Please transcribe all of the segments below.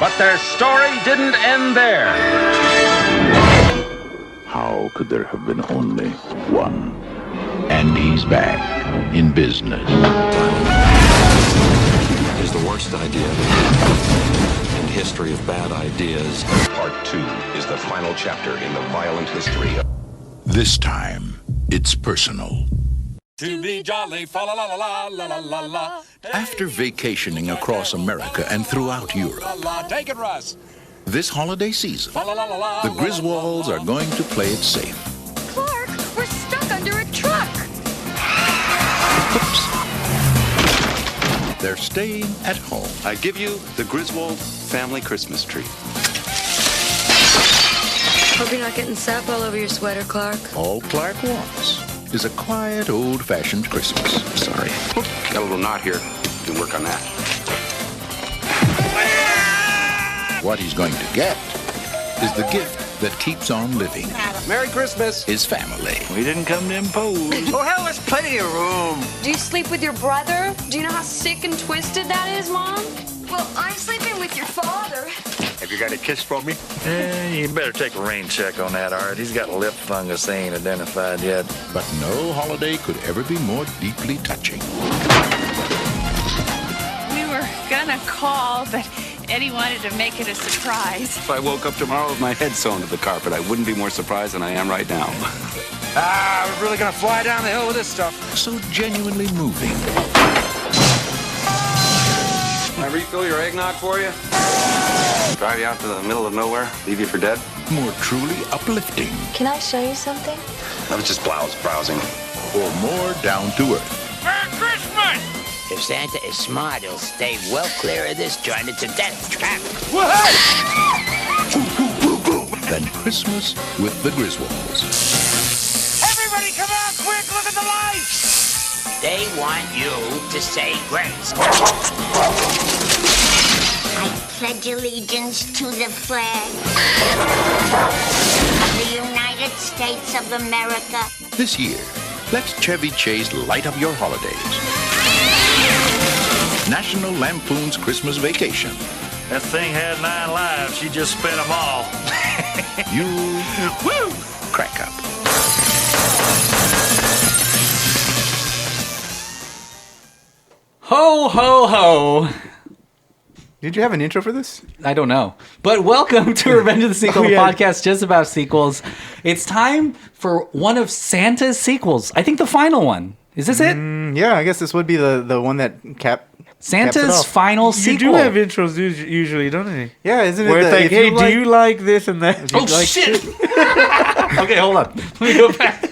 But their story didn't end there. How could there have been only one? And he's back in business. Is the worst idea in history of bad ideas. Part 2 is the final chapter in the violent history. This time, it's personal. To be jolly, fa la la la la la la la. After vacationing across America and throughout Europe, Take it, Russ. this holiday season, the Griswolds are going to play it safe. Clark, we're stuck under a truck. Oops. They're staying at home. I give you the Griswold family Christmas tree. Hope you're not getting sap all over your sweater, Clark. All Clark wants is a quiet, old-fashioned Christmas. Sorry. Got a little knot here. Can work on that. What he's going to get is the gift that keeps on living. Merry Christmas. His family. We didn't come to impose. Oh, hell, there's plenty of room. Do you sleep with your brother? Do you know how sick and twisted that is, Mom? Well, I'm sleeping with your father. Have you got a kiss for me? You better take a rain check on that, Art. He's got a lip fungus they ain't identified yet. But no holiday could ever be more deeply touching. We were gonna call, but Eddie wanted to make it a surprise. If I woke up tomorrow with my head sewn to the carpet, I wouldn't be more surprised than I am right now. We're really gonna fly down the hill with this stuff. So genuinely moving. Can I refill your eggnog for you? Drive you out to the middle of nowhere? Leave you for dead? More truly uplifting. Can I show you something? I was just browsing. Or more down to earth. Merry Christmas! If Santa is smart, he'll stay well clear of this joint. It's a death trap. Than Christmas with the Griswolds. Everybody come out quick, look at the lights! They want you to say grace. I pledge allegiance to the flag of the United States of America. This year, let Chevy Chase light up your holidays. National Lampoon's Christmas Vacation. That thing had 9 lives. She just spent them all. You woo, crack up. Ho, ho, ho. Did you have an intro for this? I don't know. But welcome to Revenge of the Sequel, the podcast just about sequels. It's time for one of Santa's sequels. I think the final one. Is this it? Yeah, I guess this would be the one that Santa's final sequel. You do have intros usually, don't you? Yeah, isn't it? Where it's like, hey, do you like this and that? Oh, shit! Okay, hold on. Let me go back.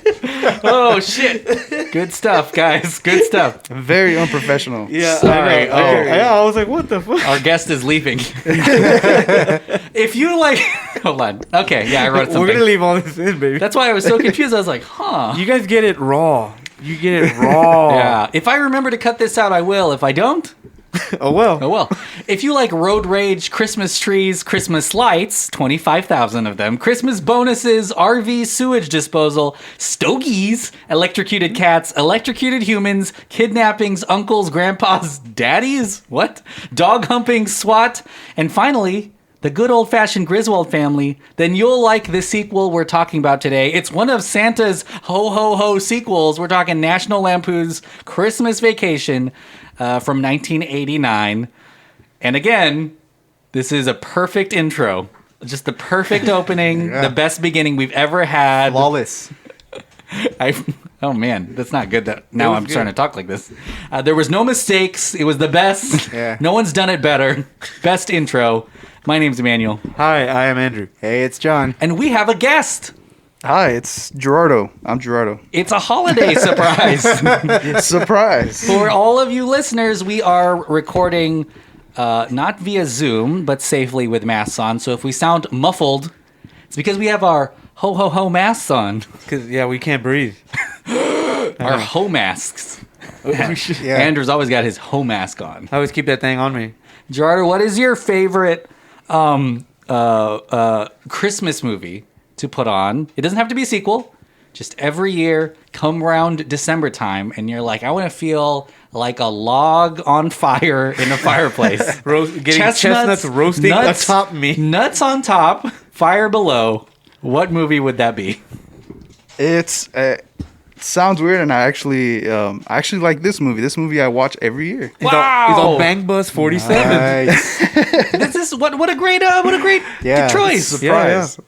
Oh, shit. Good stuff, guys. Good stuff. Very unprofessional. Yeah, sorry. I was like, what the fuck? Our guest is leaving. If you like... Hold on. Okay, yeah, I wrote something. We're going to leave all this in, baby. That's why I was so confused. I was like, huh. You guys get it raw. You get it raw. Yeah. If I remember to cut this out, I will. If I don't... Oh well. If you like road rage, Christmas trees, Christmas lights, 25,000 of them, Christmas bonuses, RV sewage disposal, stogies, electrocuted cats, electrocuted humans, kidnappings, uncles, grandpas, daddies, what? Dog humping, SWAT, and finally, the good old-fashioned Griswold family, then you'll like the sequel we're talking about today. It's one of Santa's ho-ho-ho sequels. We're talking National Lampoon's Christmas Vacation, from 1989. And again, this is a perfect intro. Just the perfect opening, the best beginning we've ever had. Flawless. Oh man, that's not good. That now I'm starting to talk like this. There was no mistakes. It was the best. Yeah. No one's done it better. Best intro. My name's Emmanuel. Hi, I am Andrew. Hey, it's John. And we have a guest. Hi, it's Gerardo. I'm Gerardo. It's a holiday surprise. Surprise. For all of you listeners, we are recording not via Zoom, but safely with masks on. So if we sound muffled, it's because we have our ho-ho-ho masks on. Because, yeah, we can't breathe. Our ho masks. Yeah. Andrew's always got his ho mask on. I always keep that thing on me. Gerardo, what is your favorite Christmas movie to put on? It doesn't have to be a sequel. Just every year, come around December time, and you're like, I want to feel like a log on fire in a fireplace. Getting chestnuts roasting atop me. Nuts on top, fire below. What movie would that be? It's sounds weird, and I actually like this movie. This movie I watch every year. Wow! He's on Bang Bus 47. Nice. This is what a great choice. Surprise.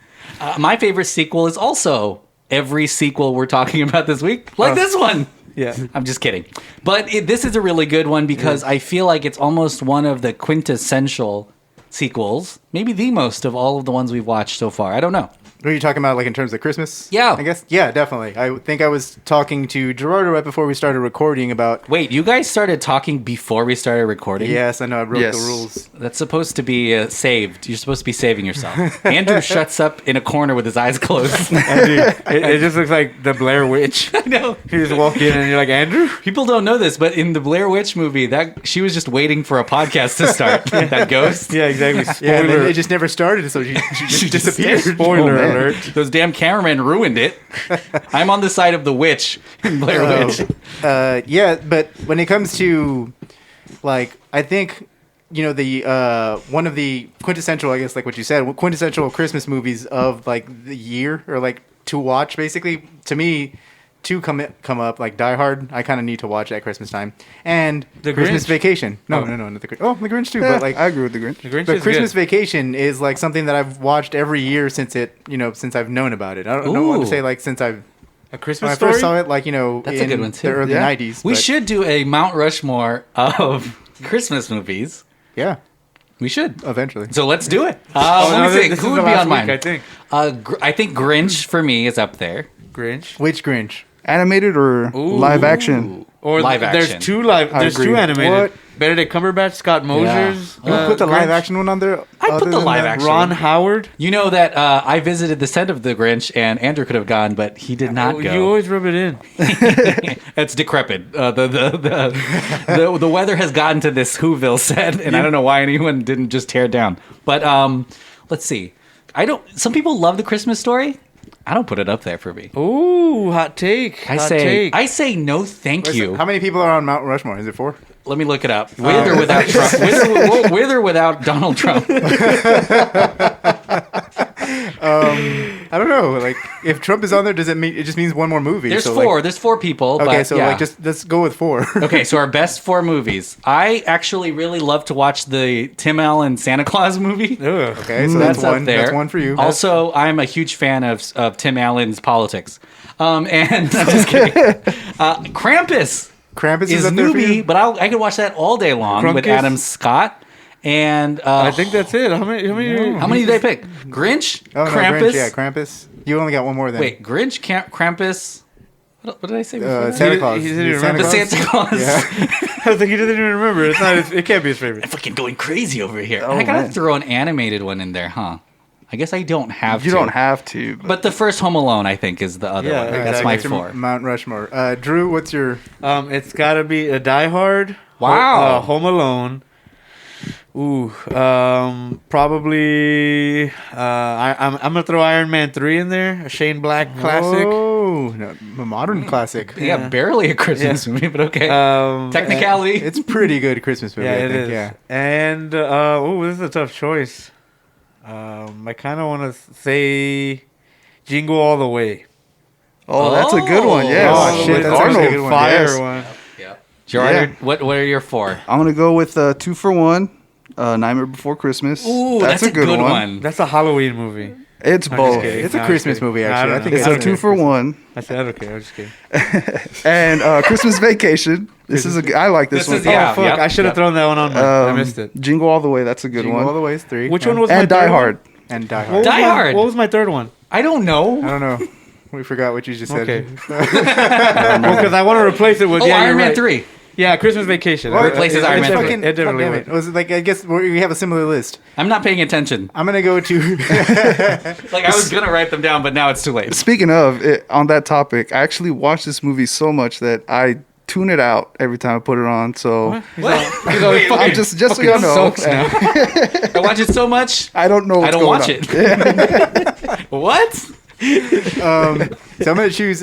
My favorite sequel is also every sequel we're talking about this week, like this one. Yeah. I'm just kidding. But this is a really good one because I feel like it's almost one of the quintessential sequels, maybe the most of all of the ones we've watched so far. I don't know. What are you talking about, like in terms of Christmas? Yeah. I guess. Yeah, definitely. I think I was talking to Gerardo right before we started recording about. Wait, you guys started talking before we started recording? Yes, I know. I wrote the rules. That's supposed to be saved. You're supposed to be saving yourself. Andrew shuts up in a corner with his eyes closed. Andrew, it just looks like the Blair Witch. I know. You just walk in and you're like, Andrew? People don't know this, but in the Blair Witch movie, that she was just waiting for a podcast to start. That ghost. Yeah, exactly. Spoiler. Yeah, and then it just never started, so she just disappeared. Spoiler alert. Those damn cameramen ruined it. I'm on the side of the witch in Blair Witch. Yeah, but when it comes to, like, I think, you know, the one of the quintessential, I guess, like what you said, quintessential Christmas movies of, like, the year, or, like, to watch, basically, to me, two come up, like Die Hard, I kind of need to watch at Christmas time, and The Christmas Grinch? Vacation. No, not the Grinch. Oh, the Grinch too, Yeah, but like I agree with the Grinch. The Grinch but is Christmas good. Vacation is like something that I've watched every year since I've known about it. I don't want to say like since I've A Christmas when I Story? first saw it, like, you know, That's in a good one too. the early Yeah. 90s. We but should do a Mount Rushmore of Christmas movies. yeah, We should. eventually. So let's do it. Oh, Let no, me think. this Who is would the be last on mine? week, I think. I think Grinch for me is up there. Grinch. Which Grinch? Animated or live action? Or Live there's action. two agree. animated. What? Benedict Cumberbatch, Scott Mosers. You put the live Grinch. action one on there. I put other the than live that? action. Ron Howard. You know that I visited the set of The Grinch, and Andrew could have gone, but he did not go. You always rub it in. It's decrepit. The weather has gotten to this Whoville set, and I don't know why anyone didn't just tear it down. But let's see. Some people love The Christmas Story. I don't put it up there for me. Ooh, hot take. I say no, thank you. How many people are on Mount Rushmore? Is it 4? Let me look it up. With or without Trump? With or without Donald Trump? I don't know. Like, if Trump is on there, does it mean it just means one more movie? There's so, four. Like, There's 4 people. okay, but so yeah. like just let's go with 4. Okay, so our best 4 movies. I actually really love to watch the Tim Allen Santa Claus movie. Okay, so That's that's up one. there. That's one for you. Also, I'm a huge fan of Tim Allen's politics. And I'm just kidding. Krampus Krampus is up there for movie, you? but I could watch that all day long with Krunkus? Adam Scott. And I think that's it. How many did I pick? Grinch, Oh, no, Krampus. Grinch, yeah, Krampus. You only got one more then. Wait, Grinch, Krampus. What did I say before? that? Santa Claus. he didn't The remember. The Santa Claus. Yeah. I was like, he doesn't even remember. It's not. It can't be his favorite. I'm fucking going crazy over here. Oh, I gotta man. throw an animated one in there, huh? I guess I don't have You to. don't have to. But the first Home Alone, I think, is the other Yeah, one. exactly. That's my It's your 4. Mount Rushmore. Drew, what's your? It's got to be a Die Hard. Wow. Home Alone. Ooh, probably. I'm gonna throw Iron Man 3 in there. A Shane Black classic. Oh, no, a modern classic. Yeah, barely a Christmas movie, but okay. Technicality. It's pretty good Christmas movie. Yeah, I it think. is. Yeah. And this is a tough choice. I kind of want to say Jingle All the Way. Oh, that's a good one. Yes. Oh, shit, With that's actually a Arnold. good one. Fire Yes. one. Gerardo, Yeah. what are your 4? I'm gonna go with 2 for 1. Nightmare Before Christmas. Ooh, that's a good one. That's a Halloween movie. It's I'm just both. kidding. It's a No, I'm Christmas just kidding. movie, No, actually. I think It's a 2 for 1. I said okay. I'm just kidding. And Christmas Vacation. This is I like this one. is- yeah. Oh fuck! I should have thrown that one on. I missed it. Jingle All the Way. That's a good Jingle one. All the Way is 3. Which one was my And third Die one? Hard. And Die What Hard. was Die my- Hard. What was my third one? I don't know. I don't know. We forgot what you just said. Okay. Well, because I want to replace it with Oh, yeah, Iron you're Man right. 3. Yeah, Christmas Vacation. What? Replaces Iron Man It's 3. fucking- It definitely God damn would. it. Was it like, I guess we have a similar list. I'm not paying attention. I'm gonna go to. Like, I was going to write them down, but now it's too late. Speaking of on that topic, I actually watched this movie so much that I tune it out every time I put it on. So I'm just so y'all know. I watch it so much. I don't know. I What's don't going watch on. it. What? So I'm gonna choose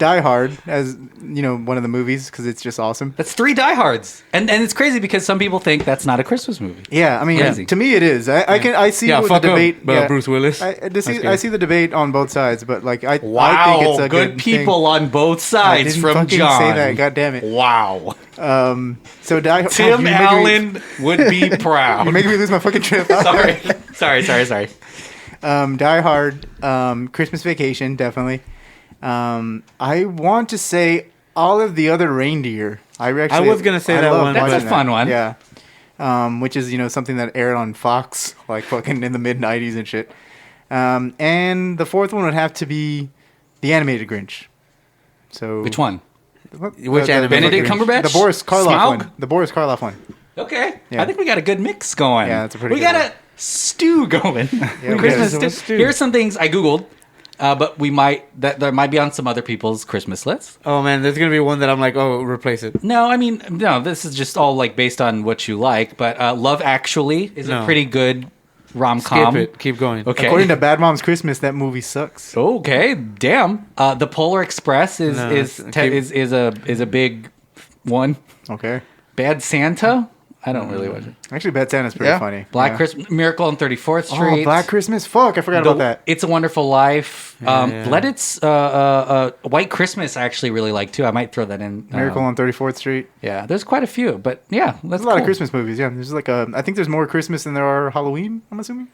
Die Hard as one of the movies because it's just awesome. That's 3 Die Hards, and it's crazy because some people think that's not a Christmas movie. Yeah, I mean, to me it is. I see the debate. Bruce Willis. I see the debate on both sides, but like I think it's a good people thing. on both sides from John. Say that, God damn it! Wow. So Die Hard. Tim Allen would be proud. You're making me lose my fucking trip. Sorry. Die Hard, Christmas Vacation, definitely. I want to say all of the other reindeer. I was gonna say that one. That's a fun one. Yeah. Which is something that aired on Fox like fucking in the mid '90s and shit. And the fourth one would have to be the animated Grinch. So which one? Which animated Benedict Cumberbatch? The Boris Karloff Smaug? one. The Boris Karloff one. Okay. Yeah. I think we got a good mix going. Yeah, that's a pretty We good got a stew going. Christmas stew. Here's some things I Googled. But there might be on some other people's Christmas lists. Oh man, there's gonna be one that I'm like, oh, replace it. No, this is just all like based on what you like. But Love Actually is a pretty good rom-com. Skip it. Keep going. Okay. According to Bad Moms Christmas, that movie sucks. Okay, damn. The Polar Express is a big one. Okay. Bad Santa. I don't really watch it. Actually, Bad Santa's pretty funny. Black Christmas, Miracle on 34th Street. Oh, Black Christmas? Fuck, I forgot about that. It's a Wonderful Life. Let's White Christmas I actually really like too. I might throw that in. Miracle on 34th Street. Yeah, there's quite a few, but yeah, there's a lot of Christmas movies. Yeah, there's I think there's more Christmas than there are Halloween. I'm assuming.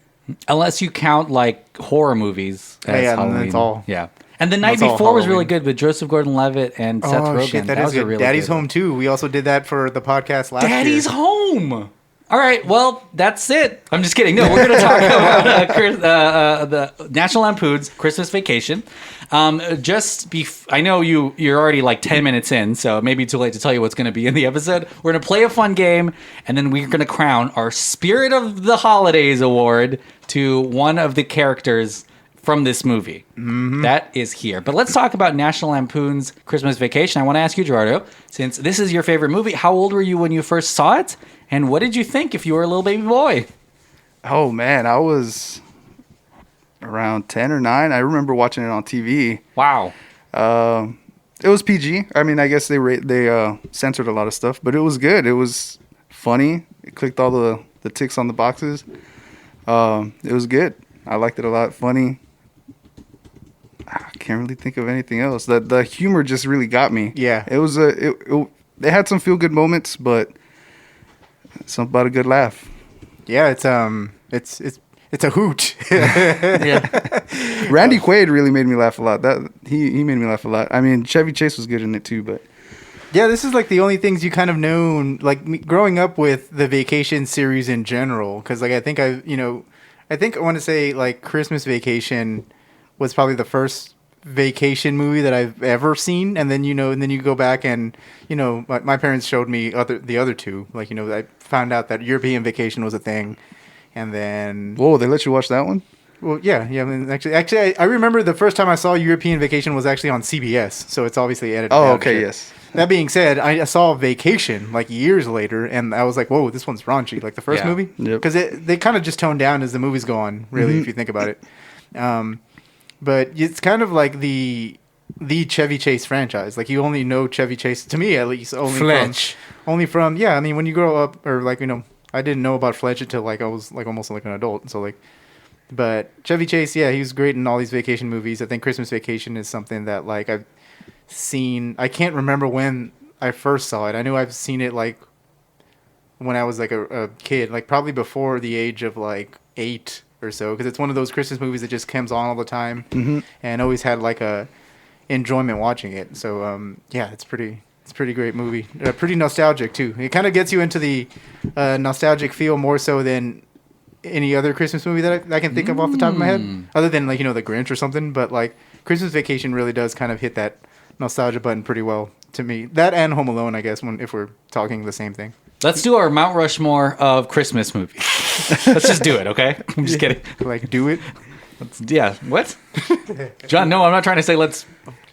Unless you count like horror movies. As Halloween. That's all. Yeah. And The Night Before was really good with Joseph Gordon-Levitt and Seth Rogen. Shit, that was good. Really Daddy's good Home too. We also did that for the podcast last year. Daddy's Home. All right, well, that's it. I'm just kidding. No, we're going to talk about the National Lampoon's Christmas Vacation. I know you're already like 10 minutes in, so it may be too late to tell you what's going to be in the episode. We're going to play a fun game, and then we're going to crown our Spirit of the Holidays award to one of the characters from this movie. Mm-hmm. That is here. But let's talk about National Lampoon's Christmas Vacation. I want to ask you, Gerardo, since this is your favorite movie, how old were you when you first saw it? And what did you think if you were a little baby boy? Oh, man, I was around 10 or 9. I remember watching it on TV. Wow. It was PG. I mean, I guess they censored a lot of stuff, but it was good. It was funny. It clicked all the ticks on the boxes. It was good. I liked it a lot. Funny. I can't really think of anything else. The humor just really got me. Yeah. It was it had some feel good moments, but something about a good laugh. Yeah, it's a hoot. Yeah. Randy Quaid really made me laugh a lot. He made me laugh a lot. I mean, Chevy Chase was good in it too, but yeah, this is like the only things you kind of known, like me, growing up with the Vacation series in general. Because like I think I want to say like Christmas Vacation was probably the first vacation movie that I've ever seen, and then you go back and my parents showed me the other two. Like I found out that European Vacation was a thing, and then whoa, they let you watch that one? Well, yeah. I mean, actually, I remember the first time I saw European Vacation was actually on CBS, so it's obviously edited. Oh, okay, yes. That being said, I saw Vacation like years later, and I was like, "Whoa, this one's raunchy!" Like the first movie, because they kind of just toned down as the movies go on. Really, if you think about it. But it's kind of like the Chevy Chase franchise. Like you only know Chevy Chase, to me at least, only from I mean, when you grow up, or like I didn't know about Fletch until like I was like almost like an adult. So like, but Chevy Chase, he was great in all these vacation movies. I think Christmas Vacation is something that like I've seen. I can't remember when I first saw it. I knew I've seen it like when I was like a kid, like probably before the age of like 8 or so, because it's one of those Christmas movies that just comes on all the time, and always had like a enjoyment watching it. So it's pretty great movie. Pretty nostalgic too. It kind of gets you into the nostalgic feel more so than any other Christmas movie that I can think of off the top of my head, other than like The Grinch or something. But like Christmas Vacation really does kind of hit that nostalgia button pretty well to me. That and Home Alone, I guess, if we're talking the same thing. Let's do our Mount Rushmore of Christmas movies. Let's just do it, okay? I'm just kidding. Like, do it? What? John, no, I'm not trying to say let's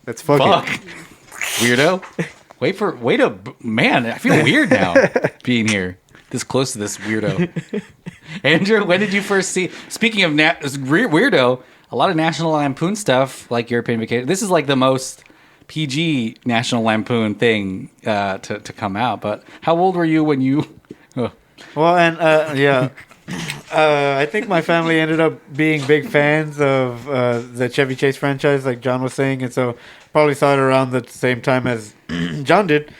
fuck. It. Weirdo. Man, I feel weird now being here this close to this weirdo. Andrew, when did you first see, speaking of weirdo, a lot of National Lampoon stuff, like European Vacation, this is like the most PG National Lampoon thing to come out. But how old were you when you? Well, and yeah. I think my family ended up being big fans of the Chevy Chase franchise, like John was saying, and so probably saw it around the same time as John did.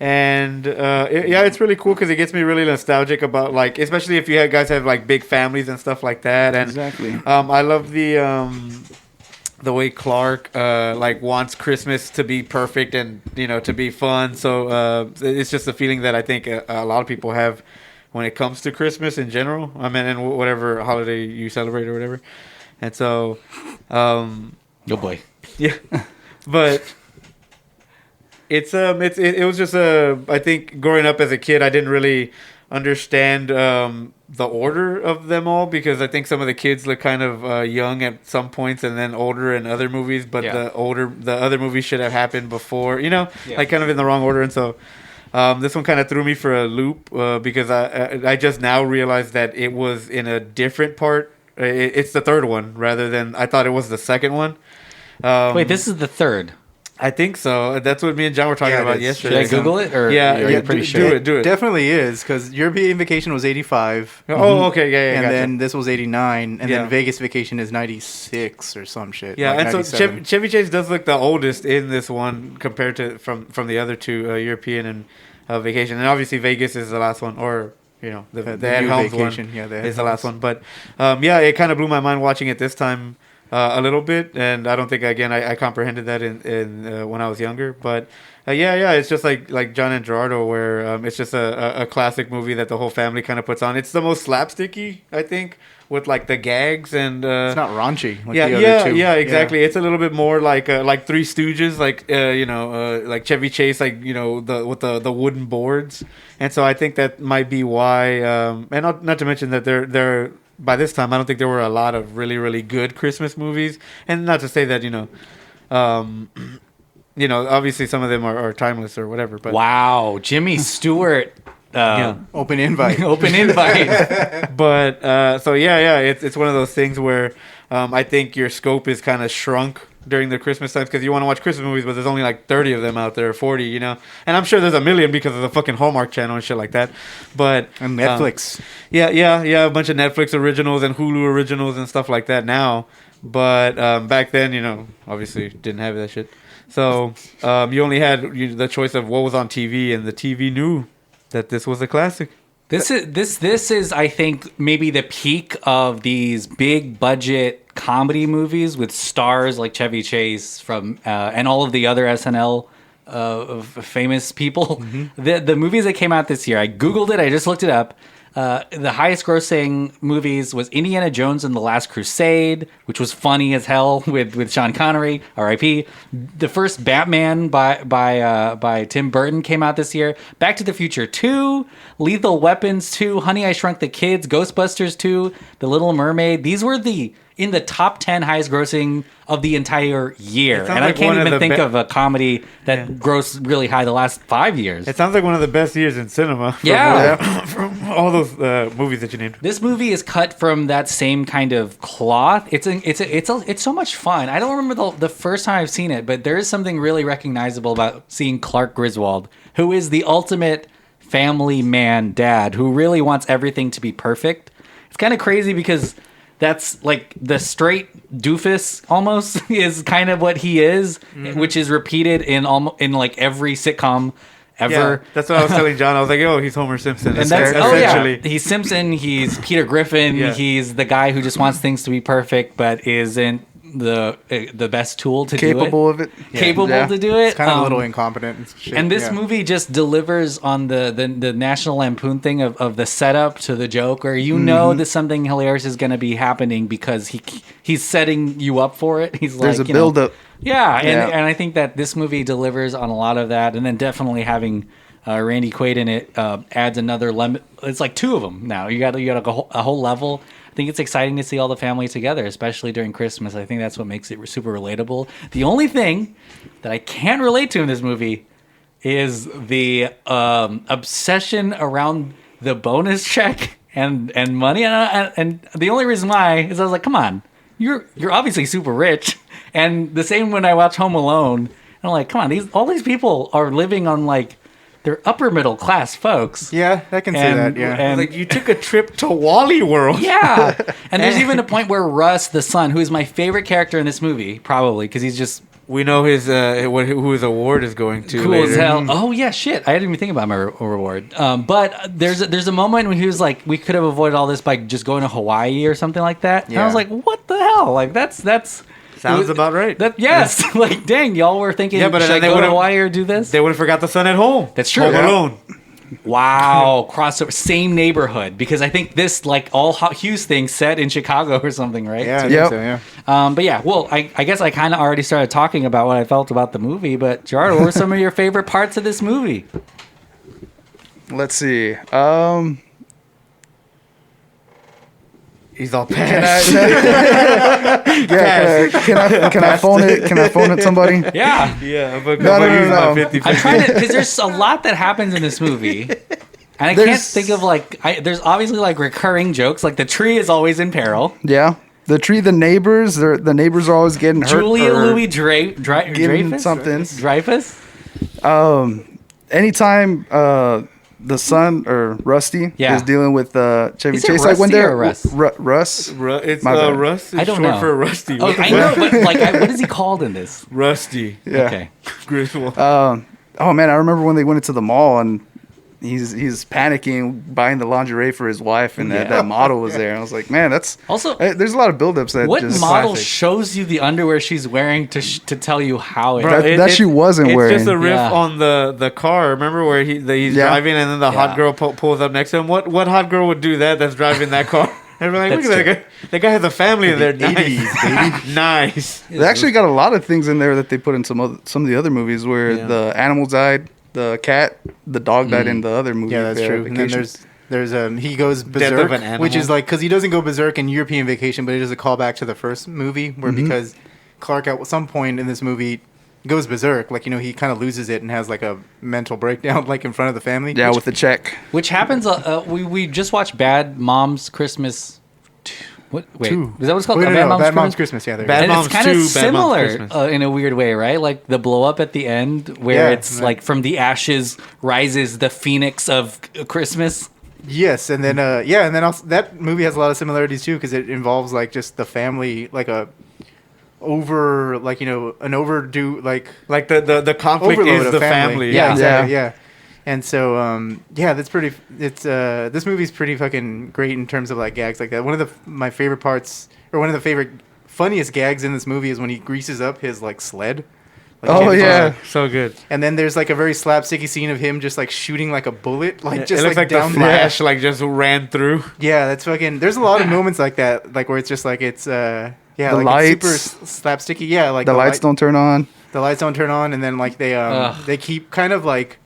And it's really cool because it gets me really nostalgic about, like, especially if you guys have like big families and stuff like that. And exactly, I love the way Clark like wants Christmas to be perfect and to be fun. So it's just a feeling that I think a lot of people have when it comes to Christmas in general. I mean, and whatever holiday you celebrate or whatever. And so, oh boy, yeah, but it was just I think growing up as a kid, I didn't really understand the order of them all, because I think some of the kids look kind of young at some points and then older in other movies, but the other movies should have happened before, like kind of in the wrong order. And so this one kind of threw me for a loop because I just now realized that it was in a different part. It's the third one rather than, I thought it was the second one. Wait, this is the third. I think so. That's what me and John were talking about yesterday. Should I Google it? Or yeah, pretty sure? Do it. Definitely is, because European Vacation was 85. Oh, okay, yeah. And gotcha. then this was 89, and then Vegas Vacation is 96 or some shit. Yeah, like and 97. so Chevy Chase does look the oldest in this one compared to from the other two, European and Vacation. And obviously Vegas is the last one, or the Ed Helms Vacation. One Yeah, is the last one. But it kind of blew my mind watching it this time. A little bit, and I don't think I comprehended that in when I was younger. But it's just like John and Gerardo, where it's just a classic movie that the whole family kind of puts on. It's the most slapsticky, I think, with like the gags and it's not raunchy. Like the other two. Exactly. Yeah. It's a little bit more like Three Stooges, like Chevy Chase, like with the wooden boards. And so I think that might be why, and not to mention that they're by this time, I don't think there were a lot of really, really good Christmas movies. And not to say that, obviously some of them are timeless or whatever. But wow, Jimmy Stewart. Open invite. Open invite. But, it's one of those things where I think your scope is kind of shrunk during the Christmas times, because you want to watch Christmas movies, but there's only like 30 of them out there, 40, and I'm sure there's a million because of the fucking Hallmark Channel and shit like that. But and Netflix, a bunch of Netflix originals and Hulu originals and stuff like that now. But back then, obviously didn't have that shit. So you only had the choice of what was on TV, and the TV knew that this was a classic. This is I think maybe the peak of these big budget comedy movies with stars like Chevy Chase from and all of the other SNL famous people. Mm-hmm. The movies that came out this year, I googled it, I just looked it up. The highest grossing movies was Indiana Jones and the Last Crusade, which was funny as hell with Sean Connery, R.I.P. The first Batman by Tim Burton came out this year. Back to the Future 2, Lethal Weapons 2, Honey, I Shrunk the Kids, Ghostbusters 2, The Little Mermaid. These were in the top 10 highest grossing of the entire year. And I can't even think of a comedy that grossed really high the last 5 years. It sounds like one of the best years in cinema. From all those movies that you named. This movie is cut from that same kind of cloth. It's so much fun. I don't remember the first time I've seen it, but there is something really recognizable about seeing Clark Griswold, who is the ultimate family man dad, who really wants everything to be perfect. It's kind of crazy because that's like the straight doofus almost is kind of what he is, which is repeated in like every sitcom ever. Yeah, that's what I was telling John. I was like, "Oh, he's Homer Simpson." And that's essentially. He's Simpson. He's Peter Griffin. Yeah. He's the guy who just wants things to be perfect, but isn't the best tool to capable of it. Capable to do it. It's kind of a little incompetent. And shit. And this movie just delivers on the National Lampoon thing of the setup to the joke, where know that something hilarious is going to be happening because he's setting you up for it. There's a build up. Yeah, and I think that this movie delivers on a lot of that, and then definitely having Randy Quaid in it adds another lemon. It's like two of them now. You got a whole level. I think it's exciting to see all the family together, especially during Christmas. I think that's what makes it super relatable. The only thing that I can't relate to in this movie is the obsession around the bonus check and money. And the only reason why is I was like, come on, you're obviously super rich. And the same when I watch Home Alone, I'm like, come on, all these people are living on like they're upper middle class folks. Yeah, I can see that. Yeah, and like you took a trip to Wally World. Yeah, and there's even a point where Russ, the son, who is my favorite character in this movie, probably because he's just we know his who his award is going to. Cool later. as hell. Oh yeah, shit. I didn't even think about my reward. But there's a moment when he was like, we could have avoided all this by just going to Hawaii or something like that. And I was like, what the hell? Like that's sounds about right. Yes. Like dang, y'all were thinking, but should I go to Hawaii or do this? They would have forgot the son at home. That's true. Home alone. Wow, crossover, same neighborhood, because I think this like all Hughes thing set in Chicago or something, right? Yeah, I think so, yeah. But yeah, well, I guess I kind of already started talking about what I felt about the movie. But Gerardo, what were some of your favorite parts of this movie? Let's see. He's all pissed. Can I phone it? Can I phone it? Somebody? Yeah. Yeah. But No. I'm trying to, because there's a lot that happens in this movie. And I can't think of like, there's obviously like recurring jokes. Like the tree is always in peril. Yeah. The tree, the neighbors are always getting hurt. Julia or Dreyfus? something. Dreyfus? Anytime the son or Rusty is dealing with Chevy Is it Chase, Rusty like when they're or Russ? Russ. It's My bad. Russ. I don't short know. for Rusty. Oh, I know, but like, what is he called in this? Rusty. Yeah. Okay. Griswold. Oh man, I remember when they went into the mall and he's panicking, buying the lingerie for his wife, and that model was there. And I was like, man, that's also there's a lot of buildups that what just model classic. shows you the underwear she's wearing to tell you how it That she wasn't wearing. It's just a riff on the car. Remember where he's driving and then the hot girl pulls up next to him? What hot girl would do that that's driving that car? And we're like, look at that guy. That guy has a family in there. Nice, baby. Nice. They actually got a lot of things in there that they put in some of the other movies where the animals died. The cat, the dog died in the other movie. Yeah, that's true. And then there's he goes berserk, which is like because he doesn't go berserk in European Vacation, but it is a callback to the first movie where because Clark at some point in this movie goes berserk, like he kind of loses it and has like a mental breakdown like in front of the family. Yeah, with the check. Which happens. We just watched Bad Mom's Christmas. Wait, is that what it's called? Bad Mom's Christmas. Yeah, Bad Mom's it's kind of similar in a weird way, right? Like the blow up at the end, where it's like from the ashes rises the phoenix of Christmas. Yes, and then and then also that movie has a lot of similarities too because it involves like just the family, like an overdue like the conflict is the family. Yeah, exactly. Yeah. And so, that's pretty. It's this movie's pretty fucking great in terms of like gags like that. One of my favorite parts, or one of the favorite funniest gags in this movie, is when he greases up his like sled. Like, so good. And then there's like a very slapsticky scene of him just like shooting like a bullet, like just it looks like down the Flash, like just ran through. Yeah, that's fucking. There's a lot of moments like that, like where it's just like it's the like lights, it's super slapsticky. Yeah, like the lights don't turn on. The lights don't turn on, and then like they keep kind of like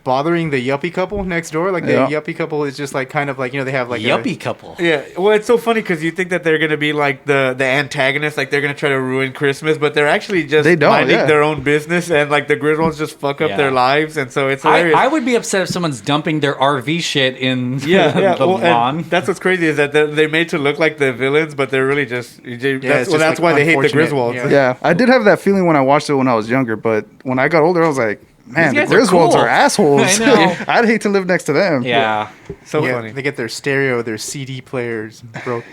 bothering the yuppie couple next door. Like the yuppie couple is just like kind of like they have like yuppie couple. Yeah, well, it's so funny because you think that they're gonna be like the antagonist, like they're gonna try to ruin Christmas, but they're actually just minding their own business, and like the Griswolds just fuck up their lives, and so it's hilarious. I would be upset if someone's dumping their RV shit in the lawn. That's what's crazy is that they're made to look like the villains, but they're really just that's why they hate the Griswolds. Yeah, I did have that feeling when I watched it when I was younger, but when I got older, I was like, man, the Griswolds are assholes. I know. I'd hate to live next to them. Yeah. So funny. They get their stereo, their CD players broke,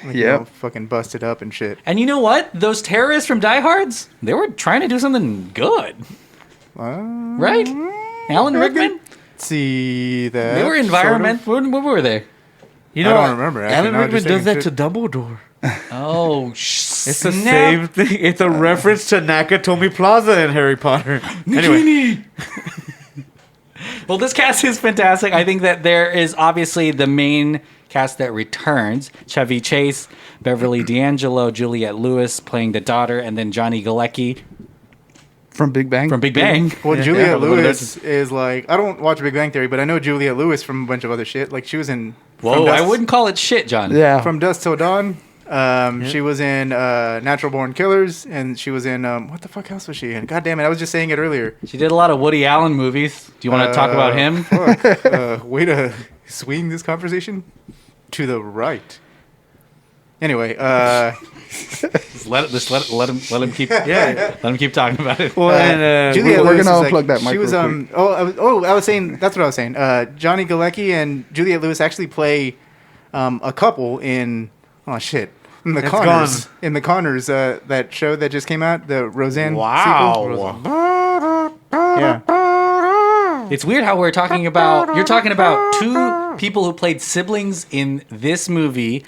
fucking busted up and shit. And you know what? Those terrorists from Die Hards, they were trying to do something good. Right? Alan Rickman? See that. They were environment. What were they? You know, I don't remember. Alan Rickman does that to Dumbledore. Oh, it's the same thing. It's a reference to Nakatomi Plaza in Harry Potter. Anyway. Well, this cast is fantastic. I think that there is obviously the main cast that returns. Chevy Chase, Beverly D'Angelo, Juliette Lewis playing the daughter, and then Johnny Galecki. From Big Bang? From Big Bang. Well, Juliette Lewis is like... I don't watch Big Bang Theory, but I know Juliette Lewis from a bunch of other shit. Like, she was in... Whoa, I wouldn't call it shit, John. Yeah. From Dusk Till Dawn. She was in Natural Born Killers, and she was in... what the fuck else was she in? God damn it, I was just saying it earlier. She did a lot of Woody Allen movies. Do you want to talk about him? Way to swing this conversation to the right. Anyway, let him keep let him keep talking about it. Well, and Juliette we're Lewis gonna is unplug that mic She was real quick. I was saying that's what I was saying. Johnny Galecki and Juliette Lewis actually play a couple in in the Connors. gone. In the Connors, that show that just came out, the Roseanne Wow. sequel. Yeah. It's weird how you're talking about two people who played siblings in this movie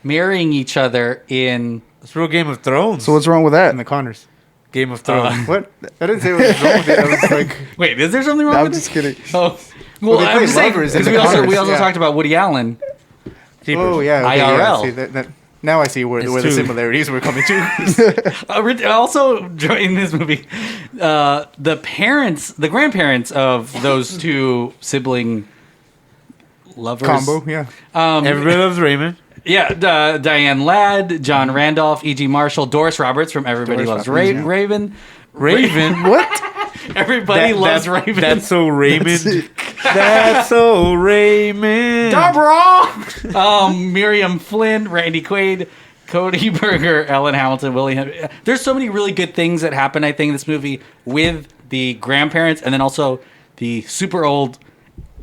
marrying each other in it's real Game of Thrones. So what's wrong with that? In the Connors. Game of Thrones. What? I didn't say what was wrong with it. I was like, wait, is there something wrong I'm with just it? kidding. Oh, Well, they I'm play just saying lovers in because the we Connors, also yeah. talked about Woody Allen. oh yeah, okay, IRL. Yeah, now I see where the two. similarities were coming to. Also, in this movie, the grandparents of those two sibling lovers Combo, yeah. Everybody loves Raymond. Yeah, Diane Ladd, John Randolph, E.G. Marshall, Doris Roberts from Everybody Doris Loves Roberts, yeah. Raven. Raven? What? Everybody loves Raven. That's so Raymond. That's so Raymond. Deborah! Miriam Flynn, Randy Quaid, Cody Berger, Ellen Hamilton, Willie. There's so many really good things that happen, I think, in this movie with the grandparents and then also the super old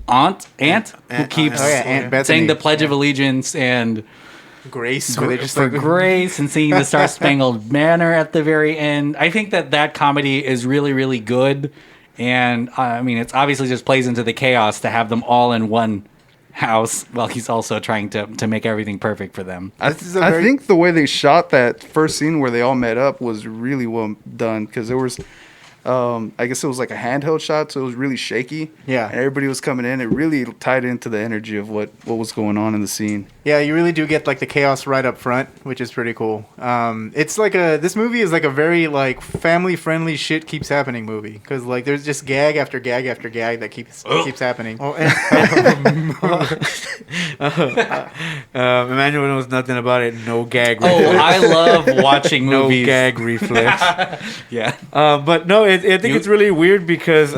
aunt who keeps Aunt Bethany. saying the Pledge of Allegiance and Grace, where they just for like Grace and singing the Star Spangled Banner at the very end. I think that comedy is really, really good. And I mean, it's obviously just plays into the chaos to have them all in one house while he's also trying to make everything perfect for them. I think the way they shot that first scene where they all met up was really well done because there was, I guess it was like a handheld shot, so it was really shaky. Yeah. And everybody was coming in. It really tied into the energy of what was going on in the scene. Yeah, you really do get like the chaos right up front, which is pretty cool. It's like this movie is like a very like family friendly shit keeps happening movie because like there's just gag after gag after gag that keeps happening. Oh, Emmanuel knows nothing about it. No gag reflex. Oh, I love watching movies. No gag reflex. Yeah. But no, I think it's really weird because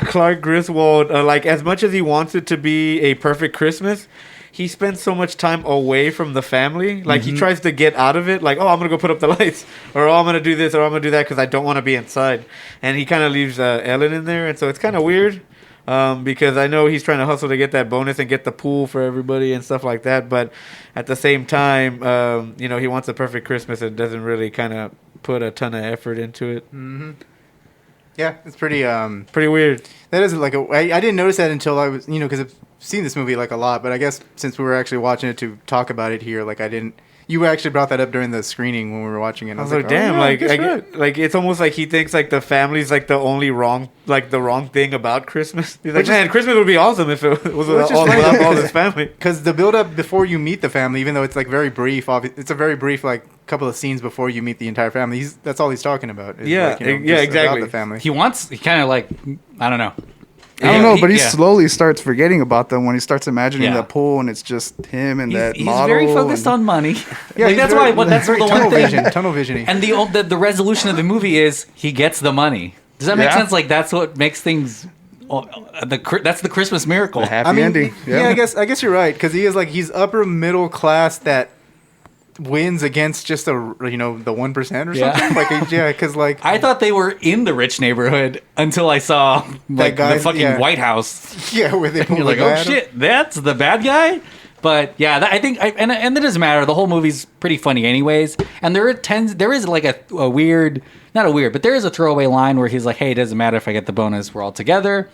Clark Griswold, like as much as he wants it to be a perfect Christmas, he spends so much time away from the family. Like he tries to get out of it. Like, oh, I'm gonna go put up the lights, or oh, I'm gonna do this, or I'm gonna do that because I don't want to be inside. And he kind of leaves Ellen in there, and so it's kind of weird. Because I know he's trying to hustle to get that bonus and get the pool for everybody and stuff like that. But at the same time, he wants a perfect Christmas and doesn't really kind of put a ton of effort into it. Mm-hmm. Yeah, it's pretty weird. That isn't like I didn't notice that until I was, because I've seen this movie like a lot, but I guess since we were actually watching it to talk about it here, like I didn't. You actually brought that up during the screening when we were watching it. And I was like, damn, like it's almost like he thinks like the family's like the only wrong thing about Christmas. He's like, man, Christmas would be awesome if it was without all his family. Because the build up before you meet the family, even though it's like very brief, it's a very brief like couple of scenes before you meet the entire family. That's all he's talking about. Exactly. The family. He kind of like, I don't know. I don't know, but he slowly starts forgetting about them when he starts imagining the pool and it's just him and that model. He's very focused on money. Yeah, like, that's the one thing. Tunnel visioning. And the resolution of the movie is he gets the money. Does that make sense? Like that's what makes things. That's the Christmas miracle. The happy ending. Yeah, I guess you're right because he's upper middle class that wins against just the 1% or something. Yeah. Because like I thought they were in the rich neighborhood until I saw like the fucking White House. Yeah, where they and you're like, oh shit, that's the bad guy. But yeah, I think, and it doesn't matter. The whole movie's pretty funny, anyways. And there is like a weird, not a weird, but there is a throwaway line where he's like, "Hey, it doesn't matter if I get the bonus. We're all together."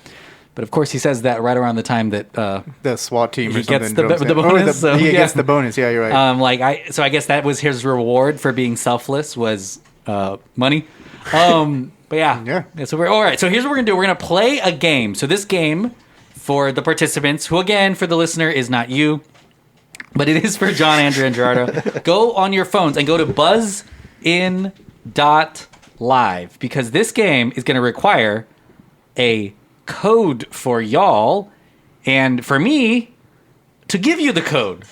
But of course, he says that right around the time that the SWAT team he gets the bonus. He gets the bonus. Yeah, you're right. So I guess that was his reward for being selfless was money. But yeah. So we're all right. So here's what we're gonna do. We're gonna play a game. So this game for the participants, who again for the listener is not you, but it is for John, Andrew, and Gerardo. Go on your phones and go to buzzin.live because this game is gonna require a code for y'all and for me to give you the code.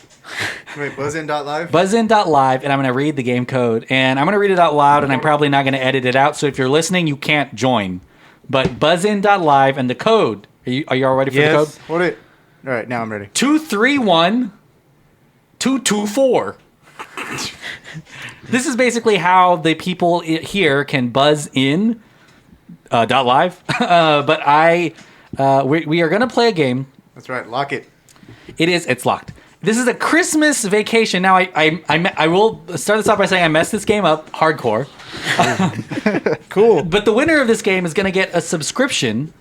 Wait, buzzin.live? Buzzin.live, and I'm going to read the game code. And I'm going to read it out loud, and I'm probably not going to edit it out. So if you're listening, you can't join. But buzzin.live and the code. Are you all ready for the code? All right, now I'm ready. 231-224. This is basically how the people here can buzz in .live. But we are going to play a game. That's right. Lock it. It's locked. This is a Christmas vacation. Now, I will start this off by saying I messed this game up hardcore. Cool. But the winner of this game is going to get a subscription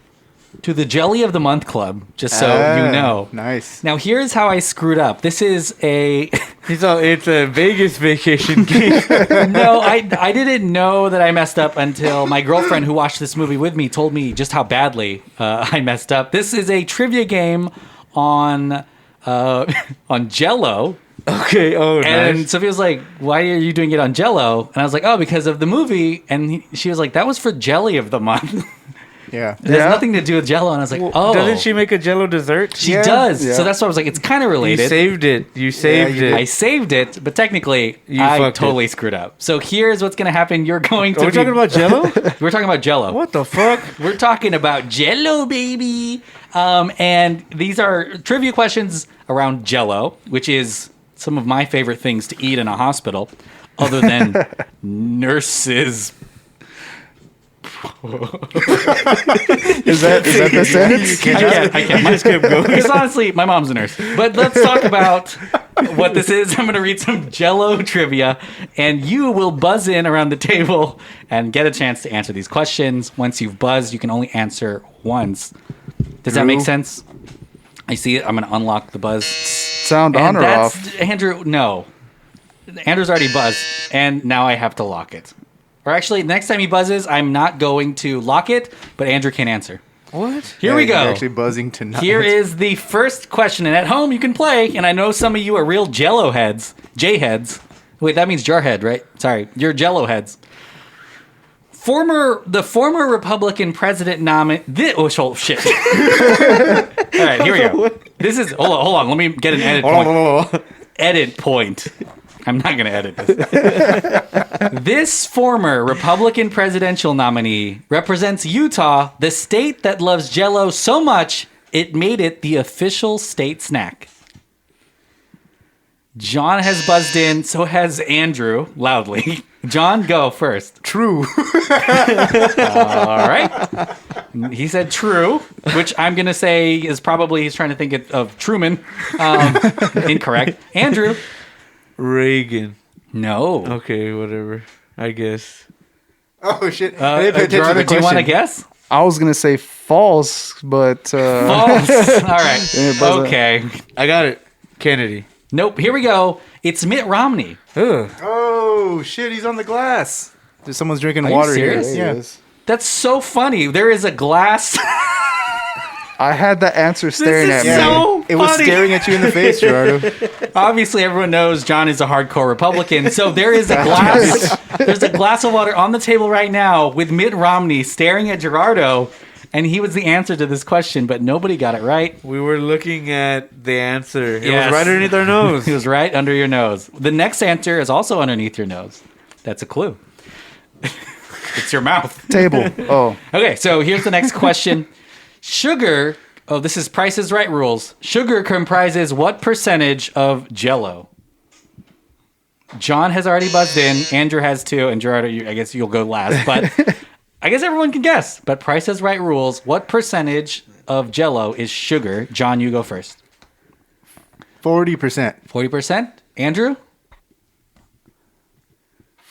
to the Jelly of the Month Club, just so you know. Nice. Now, here's how I screwed up. This is a... It's a Vegas vacation game. No, I didn't know that I messed up until my girlfriend who watched this movie with me told me just how badly I messed up. This is a trivia game on Jell-O. Okay. Oh, and nice. Sophia was like, "Why are you doing it on Jell-O?" And I was like, "Oh, because of the movie." And she was like, "That was for Jelly of the Month." Yeah. It has nothing to do with Jell-O. And I was like, "Oh, doesn't she make a Jell-O dessert?" She does. Yeah. So that's why I was like, "It's kind of related." You saved it. I saved it, but technically, You I fucked totally screwed up. So here's what's going to happen. You're going to. Are we talking about Jell-O? We're talking about Jell-O. What the fuck? We're talking about Jell-O, baby. And these are trivia questions around Jell-O, which is some of my favorite things to eat in a hospital, other than nurses. Is that the sentence? I can't. Just keep going. Because honestly, my mom's a nurse. But let's talk about what this is. I'm going to read some Jell-O trivia, and you will buzz in around the table and get a chance to answer these questions. Once you've buzzed, you can only answer once. Does that make sense? I see it. I'm going to unlock the buzz. Sound on or off? Andrew, no. Andrew's already buzzed, and now I have to lock it. Or actually, next time he buzzes, I'm not going to lock it, but Andrew can't answer. What? Here we go. You're actually buzzing tonight. Here is the first question, and at home you can play, and I know some of you are real Jell-O heads. J-heads. Wait, that means jarhead, right? Sorry, you're Jell-O heads. The former Republican president nominee... Oh, shit. All right, here we go. This is... Hold on. Let me get an edit point. Edit point. I'm not going to edit this. This former Republican presidential nominee represents Utah, the state that loves Jell-O so much it made it the official state snack. John has buzzed in, so has Andrew, loudly. John, go first. True. All right. He said true, which I'm going to say is probably he's trying to think of Truman. Incorrect. Andrew. Reagan. No. Okay, whatever. I guess. Oh, shit. I didn't pay attention to the Gerardo, do you question. want to guess? I was going to say false, but... False. All right. Okay. I got it. Kennedy. Nope. Here we go. It's Mitt Romney. Ugh. Oh, shit. He's on the glass. Someone's drinking Are you water serious? here. Yeah. That's so funny. There is a glass. I had the answer staring at me. So it was funny. staring at you in the face, Gerardo. Obviously, everyone knows John is a hardcore Republican. So there is a glass. There's a glass of water on the table right now with Mitt Romney staring at Gerardo. And he was the answer to this question, but nobody got it right. We were looking at the answer. It Yes. was right underneath our nose. It was right under your nose. The next answer is also underneath your nose. That's a clue. It's your mouth. Table. Oh. Okay, so here's the next question. Sugar, this is Price is Right rules. Sugar comprises what percentage of Jell-O? John has already buzzed in. Andrew has too. And Gerardo, I guess you'll go last. But I guess everyone can guess. But Price is Right rules. What percentage of Jell-O is sugar? John, you go first. 40%. 40%? Andrew?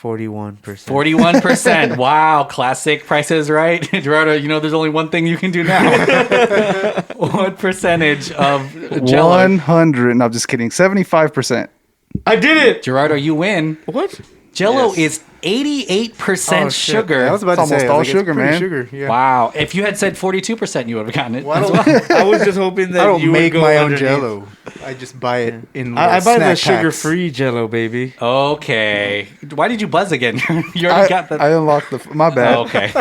41%. 41%. Wow, classic Price is Right. Gerardo, you know there's only one thing you can do now. What percentage of Jell-O? 100. No, I'm just kidding. 75%. I did it! Gerardo, you win. What? Jell-O is 88% sugar. I was about to say, almost all sugar, man. Sugar, yeah. Wow. If you had said 42%, you would have gotten it. Well, I was just hoping that I don't you make would go my own underneath. Jell-O. I just buy it in I buy the snack packs. sugar-free Jell-O, baby. Okay. Why did you buzz again? You already got the... I unlocked my bad. Okay.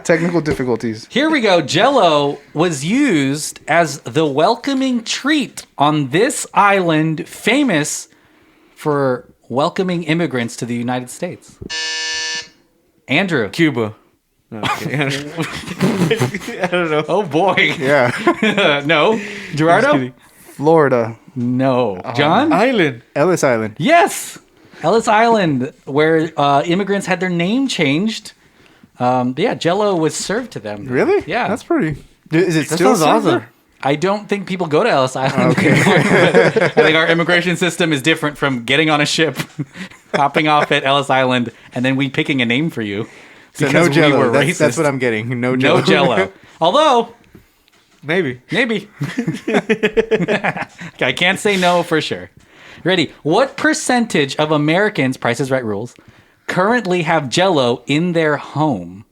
Technical difficulties. Here we go. Jell-O was used as the welcoming treat on this island famous for welcoming immigrants to the United States. Andrew. Cuba. No, okay. I don't know. Oh, boy. Yeah. No. Gerardo? Florida. No. John? Island. Ellis Island. Yes. Ellis Island, where immigrants had their name changed. Yeah, Jell-O was served to them. Really? Yeah. That's pretty. Is it That still sounds served? awesome. I don't think people go to Ellis Island anymore. I think our immigration system is different from getting on a ship, hopping off at Ellis Island, and then we picking a name for you. So because no Jell-O. we were That's racist. what I'm getting. No Jell-O. No Jell-O. Although, Maybe. I can't say no for sure. Ready? What percentage of Americans, Price is Right rules, currently have Jell-O in their home?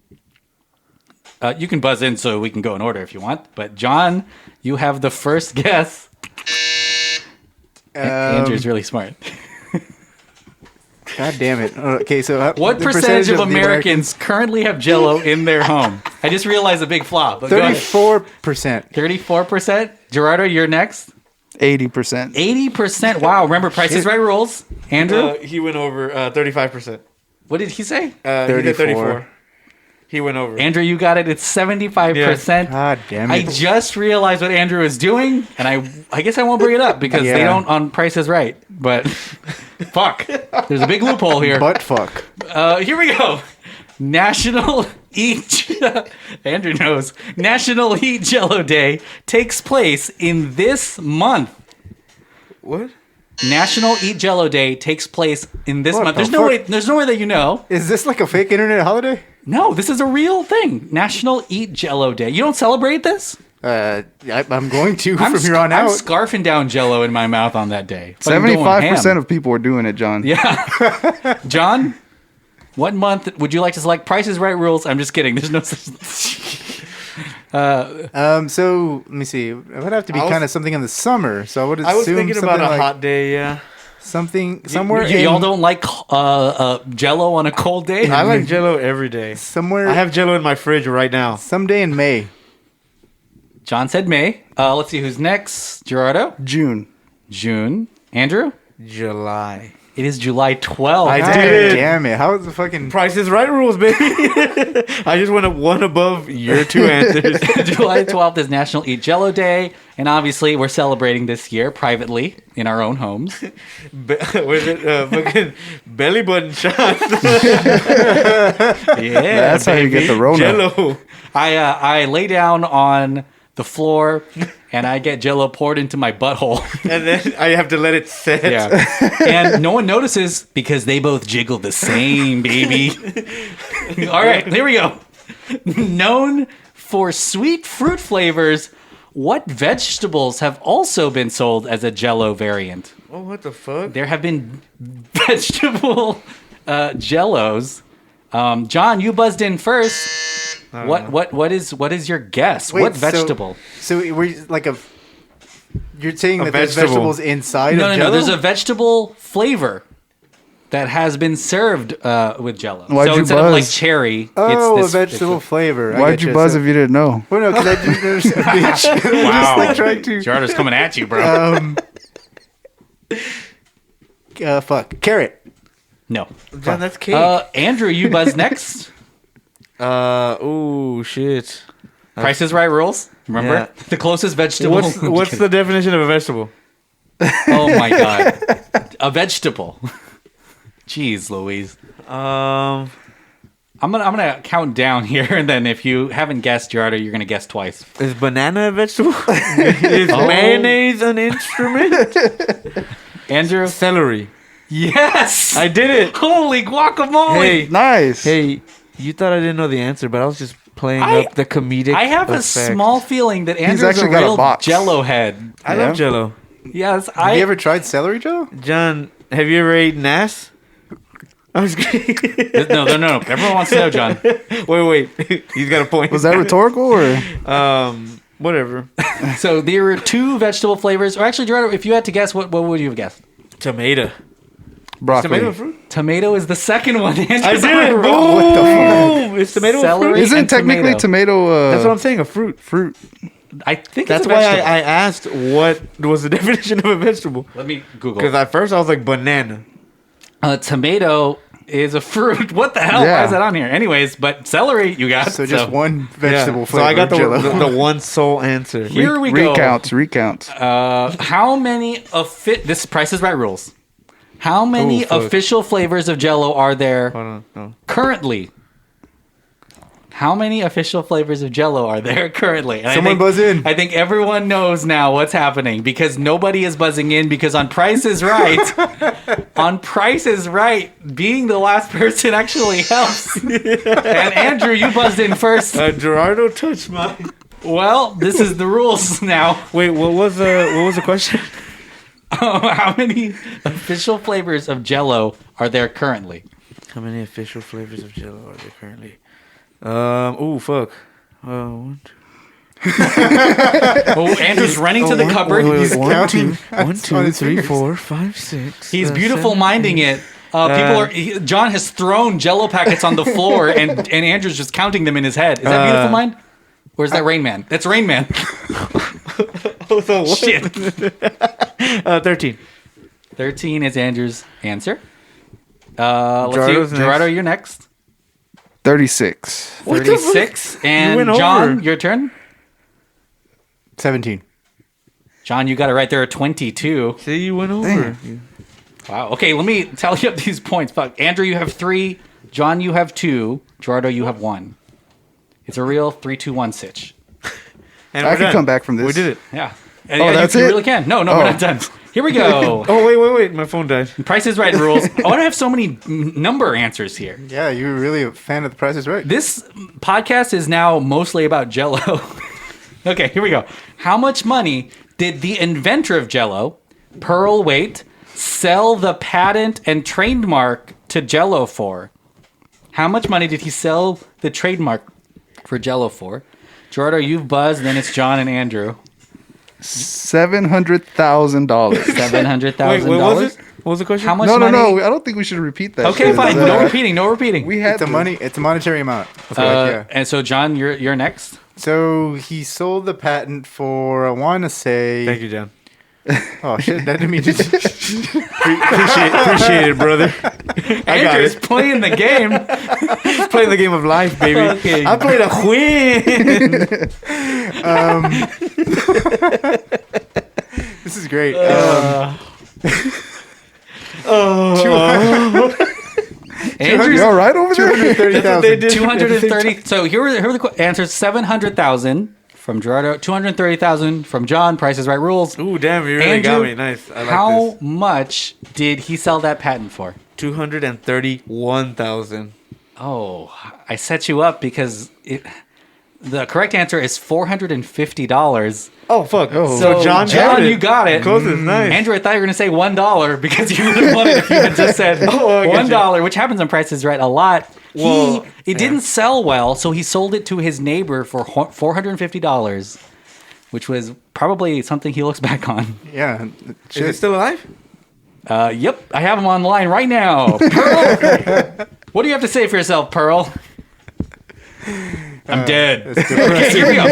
You can buzz in so we can go in order if you want. But John, you have the first guess. Andrew's really smart. God damn it. Okay, so What the percentage of the Americans currently have Jell-O in their home? I just realized a big flop. But 34%. 34%? Gerardo, you're next. 80%. 80%. Wow. Remember, Price is Right rules. Andrew? He went over 35%. What did he say? He did 34. He went over. Andrew, you got it. It's 75%. God damn it. I just realized what Andrew is doing, and I guess I won't bring it up because they don't on Price is Right. But fuck. There's a big loophole here. Butt fuck. Here we go. National Eat Andrew knows. National Eat Jell-O Day takes place in this month. What? National Eat Jell-O Day takes place in this What month. the There's no way that you know. Is this like a fake internet holiday? No, this is a real thing. National Eat Jell-O Day. You don't celebrate this? I'm going to from here on I'm out. scarfing down Jell-O in my mouth on that day. Fucking going 75% ham. of people are doing it, John. Yeah. John, what month would you like to select? Price is Right rules. I'm just kidding. There's no such. So let me see. It would have to be kind of something in the summer. So I would assume I was thinking about a like hot day, yeah. something somewhere. Y'all don't like Jell-O on a cold day? I like Jell-O every day. Somewhere. I have Jell-O in my fridge right now. Someday in May. John said May. Let's see who's next. Gerardo? June. Andrew? July. It is July 12th. I did it. Damn it. How is the fucking... Price is Right rules, baby. I just went one above your two answers. July 12th is National Eat Jell-O Day. And obviously, we're celebrating this year privately in our own homes. Was it fucking belly button shot? Yeah, That's how you get the Rona. Jell-O. I lay down on the floor and I get Jell-O poured into my butthole. And then I have to let it set. Yeah. And no one notices because they both jiggle the same, baby. All right, here we go. Known for sweet fruit flavors, what vegetables have also been sold as a Jell-O variant? Oh, what the fuck? There have been vegetable Jell-Os. John, you buzzed in first. What is your guess? Wait, what vegetable? So we're like a... You're saying A that there's vegetable. vegetables inside No, of no, Jell-O? no. There's a vegetable flavor that has been served with Jell-O. Why'd so you instead of like buzz? cherry, Oh, it's this a vegetable flavor. I Why'd get you buzz So- if you didn't know? Well, no, because I didn't understand. Bitch. Wow. Just like trying to... Gerardo's coming at you, bro. Fuck. Carrot. No. John, that's cake. Andrew, you buzz next. Oh, shit. Price is Right rules. Remember? Yeah. The closest vegetable. What's the definition of a vegetable? Oh my god. A vegetable. Jeez Louise. Um, I'm gonna count down here, and then if you haven't guessed, Gerardo, you're gonna guess twice. is banana a vegetable? Is mayonnaise an instrument? Andrew? Celery. Yes! I did it. Holy guacamole! Hey, Nice. hey, you thought I didn't know the answer, but I was just playing I- up the comedic. I have a effect. small feeling that Andrew's actually a got a real box. Jell-O head. I Yeah. love Jell-O. Yes, Have you ever tried celery, Joe? John, have you ever eaten ass? I was kidding. No. Everyone wants to know, John. Wait. He's got a point. Was that rhetorical or? Whatever. So there were two vegetable flavors. Or actually, Gerardo, if you had to guess, what would you have guessed? Tomato. Broccoli. Tomato a fruit? Tomato is the second one. I did it. What the fuck? Boom. Is tomato a Celery. fruit? Isn't and technically tomato That's what I'm saying. A fruit. fruit? I think That's it's a why vegetable. I asked what was the definition of a vegetable. Let me Google. Because at first I was like banana. Tomato is a fruit. What the hell? Yeah. Why is that on here? Anyways, but celery you got. So just one vegetable Yeah. flavor. So I got Jell-O. the one sole answer. Here we go. Recounts. How many this Price is Right rules. How many fuck. official flavors of Jell-O are there Hold on. No. currently? How many official flavors of Jell-O are there currently? And Someone buzz in. I think everyone knows now what's happening because nobody is buzzing in because on Price is Right, being the last person actually helps. And Andrew, you buzzed in first. Gerardo touched mine. Well, this is the rules now. Wait, what was the question? How many official flavors of Jell-O are there currently? How many official flavors of Jell-O are there currently? Fuck. One, two. Andrew's running to the cupboard. He's counting. 1, 2, 3, 4, 5, 6. He's beautiful minding it. John has thrown Jell-O packets on the floor, and Andrew's just counting them in his head. Is that beautiful mind? Or is that Rain Man? That's Rain Man. So what? Shit. 13. 13 is Andrew's answer. Let's Gerardo's see. Gerardo, you're next. 36. 36. And went John, over. your turn. 17. John, you got it right there at 22. See, you went over. Wow. Okay, let me tally up these points. Fuck. Andrew, you have 3. John, you have 2. Gerardo, you have 1. It's a real 3-2-1 sitch. And I we're can done. come back from this. We did it. Yeah. That's you it? really can. No, we're not done. Here we go. Wait. My phone died. Price is Right rules. I want to have so many number answers here. Yeah, you're really a fan of the Price is Right. This podcast is now mostly about Jell-O. Okay, here we go. How much money did the inventor of Jell-O, Pearl Waite, sell the patent and trademark to Jell-O for? How much money did he sell the trademark for Jell-O for? Gerardo, you've buzzed, then it's John and Andrew. $700,000. $700,000. Wait, what was it? What was the question? How much No, money? I don't think we should repeat that. Okay, shit. fine. No repeating. We had It's a monetary amount. I feel like, yeah. And so, John, you're next. So he sold the patent for, I want to say... Thank you, John. Oh, shit. That didn't mean to... Appreciate it, brother. I got Andrew's it. playing the game. Playing the game of life, baby. Okay. I played a win. This is great. Andrew's You all right over there? 230,000. 230. So here are the answers: 700,000 from Gerardo, 230,000 from John. Price is Right rules. Ooh, damn! You really Andrew, got me. Nice. I like how this. much did he sell that patent for? 231,000. Oh, I set you up because the correct answer is $450. Oh fuck! Oh. So John, you got it. Closest, nice. Andrew, I thought you were going to say $1 because you would have won it if you had just said $1, which happens on Price is Right a lot. Well, It didn't sell well, so he sold it to his neighbor for $450, which was probably something he looks back on. Yeah. Is it still alive? Yep, I have him on the line right now. Pearl, what do you have to say for yourself, Pearl? I'm dead. Okay, here we go.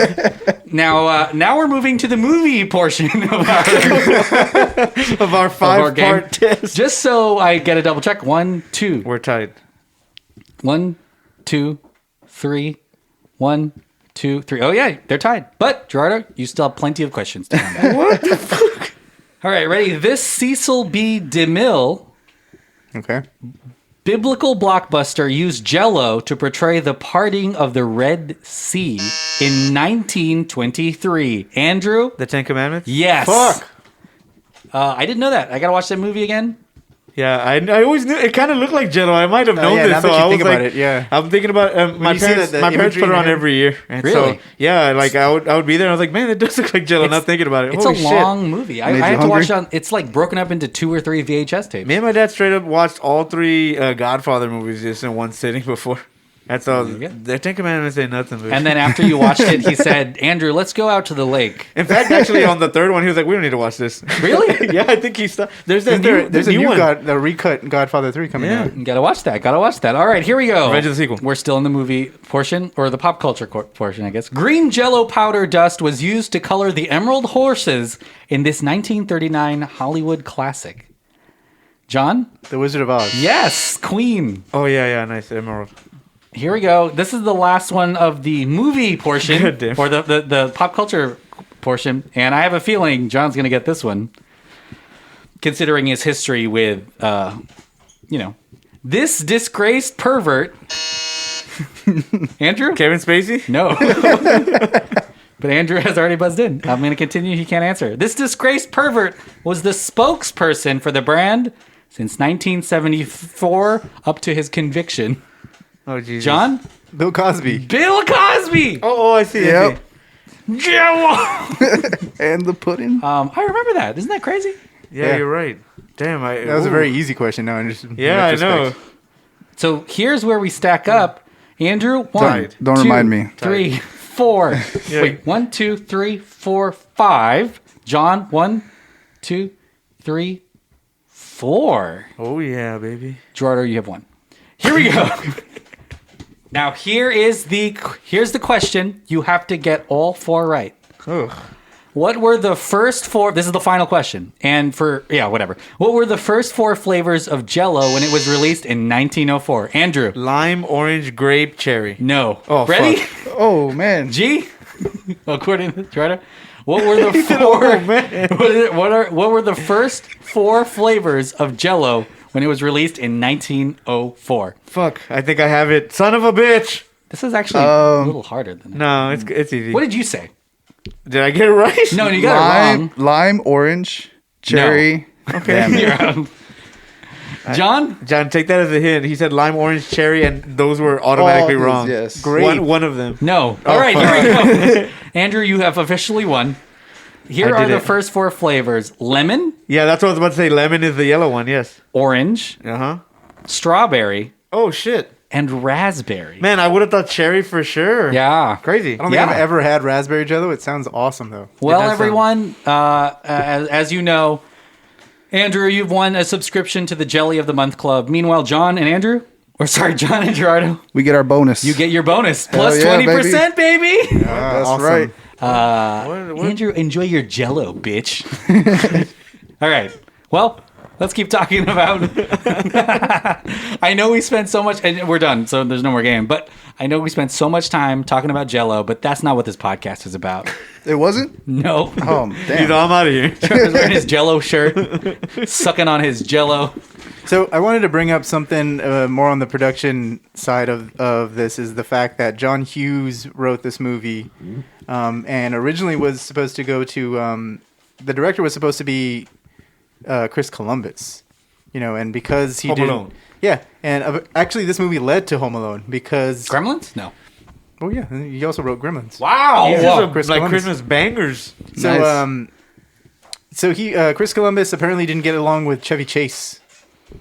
Now we're moving to the movie portion of Of our five-part test. Just so I get a double check. 1, 2. We're tied. 1, 2, 3. 1, 2, 3. Oh yeah, they're tied. But Gerardo, you still have plenty of questions to come. What the fuck? All right, ready? This Cecil B. DeMille Okay. biblical blockbuster used Jell-O to portray the parting of the Red Sea in 1923. Andrew? The Ten Commandments? Yes. Fuck. I didn't know that. I gotta watch that movie again. Yeah, I always knew it kind of looked like Jell-O. I might have known yeah, now this, that so you I was think about like, it, yeah. I'm thinking about my you see parents. the My parents imagery put it on in it. every year, and Really? so yeah, like I would be there. I was like, man, it does look like Jell-O. Not thinking about it. It's Holy a long movie. I Made you had to watch it hungry? on. It's like broken up into 2 or 3 VHS tapes. Me and my dad straight up watched all 3 Godfather movies just in one sitting before. That's all. There you go. The Ten Commandments ain't nothing. But And then after you watched it, he said, "Andrew, let's go out to the lake." in fact, actually, on the 3rd one, he was like, "We don't need to watch this." Really? Yeah, I think he stopped. There's There's a new one. the recut Godfather 3 coming Yeah. out. Gotta watch that. All right, here we go. Revenge of the Sequel. We're still in the movie portion, or the pop culture portion, I guess. Green Jell-O powder dust was used to color the emerald horses in this 1939 Hollywood classic. John? The Wizard of Oz. Yes, Queen. Oh yeah, nice emerald. Here we go. This is the last one of the movie portion, God damn. or the pop culture portion, and I have a feeling John's going to get this one. considering his history with, this disgraced pervert. Andrew? Kevin Spacey? No. But Andrew has already buzzed in. I'm going to continue. He can't answer. This disgraced pervert was the spokesperson for the brand since 1974 up to his conviction. Oh, Jesus. John? Bill Cosby. Bill Cosby! Oh, I see. Yep. Jell-O! And the pudding. I remember that. Isn't that crazy? Yeah, you're right. Damn, that was a very easy question. Now, yeah, I know. So here's where we stack up. Andrew, 1, Don't 2, remind me. 3, 4. Yeah. Wait, 1, 2, 3, 4, 5. John, 1, 2, 3, 4. Oh yeah, baby. Gerardo, you have 1. Here we go. Now here's the question. You have to get all 4 right. Ugh. What were the first 4? This is the final question. And whatever. What were the first 4 flavors of Jell-O when it was released in 1904? Andrew. Lime, orange, grape, cherry. No. Oh, ready? fuck. Oh, man. G? According to Gerardo. What were the 4? Oh, man. What were the first 4 flavors of Jell-O when it was released in 1904? Fuck. I think I have it. Son of a bitch. This is actually a little harder than that. No, it's easy. What did you say? Did I get it right? No, you got it wrong. Lime, orange, cherry. No. Okay. John, take that as a hint. He said lime, orange, cherry, and those were automatically wrong. Yes. Great. One of them. No. All right, here we go. Andrew, you have officially won. Here are the first 4 flavors. Lemon. Yeah, that's what I was about to say. Lemon is the yellow one, yes. Orange. Uh-huh. Strawberry. Oh, shit. And raspberry. Man, I would have thought cherry for sure. Yeah. Crazy. I don't think I've ever had raspberry Jell-O. It sounds awesome, though. Well, everyone, as you know, Andrew, you've won a subscription to the Jelly of the Month Club. Meanwhile, John and Gerardo. We get our bonus. You get your bonus. Plus yeah, 20%, baby. That's awesome. right. Andrew, enjoy your Jell-O, bitch. All right. Well, let's keep talking about... I know we spent so much... And we're done, so there's no more game. But I know we spent so much time talking about Jell-O, but that's not what this podcast is about. It wasn't? No. Oh, damn. You know, I'm out of here. Trevor's wearing his Jell-O shirt, sucking on his Jell-O. So I wanted to bring up something more on the production side of this, is the fact that John Hughes wrote this movie, and originally was supposed to go to... the director was supposed to be Chris Columbus, and because he Home Alone. Yeah, and actually this movie led to Home Alone because... Gremlins? No. Oh yeah, he also wrote Gremlins. Wow! These are Chris like Columbus. Christmas bangers. So, Nice. So Chris Columbus apparently didn't get along with Chevy Chase.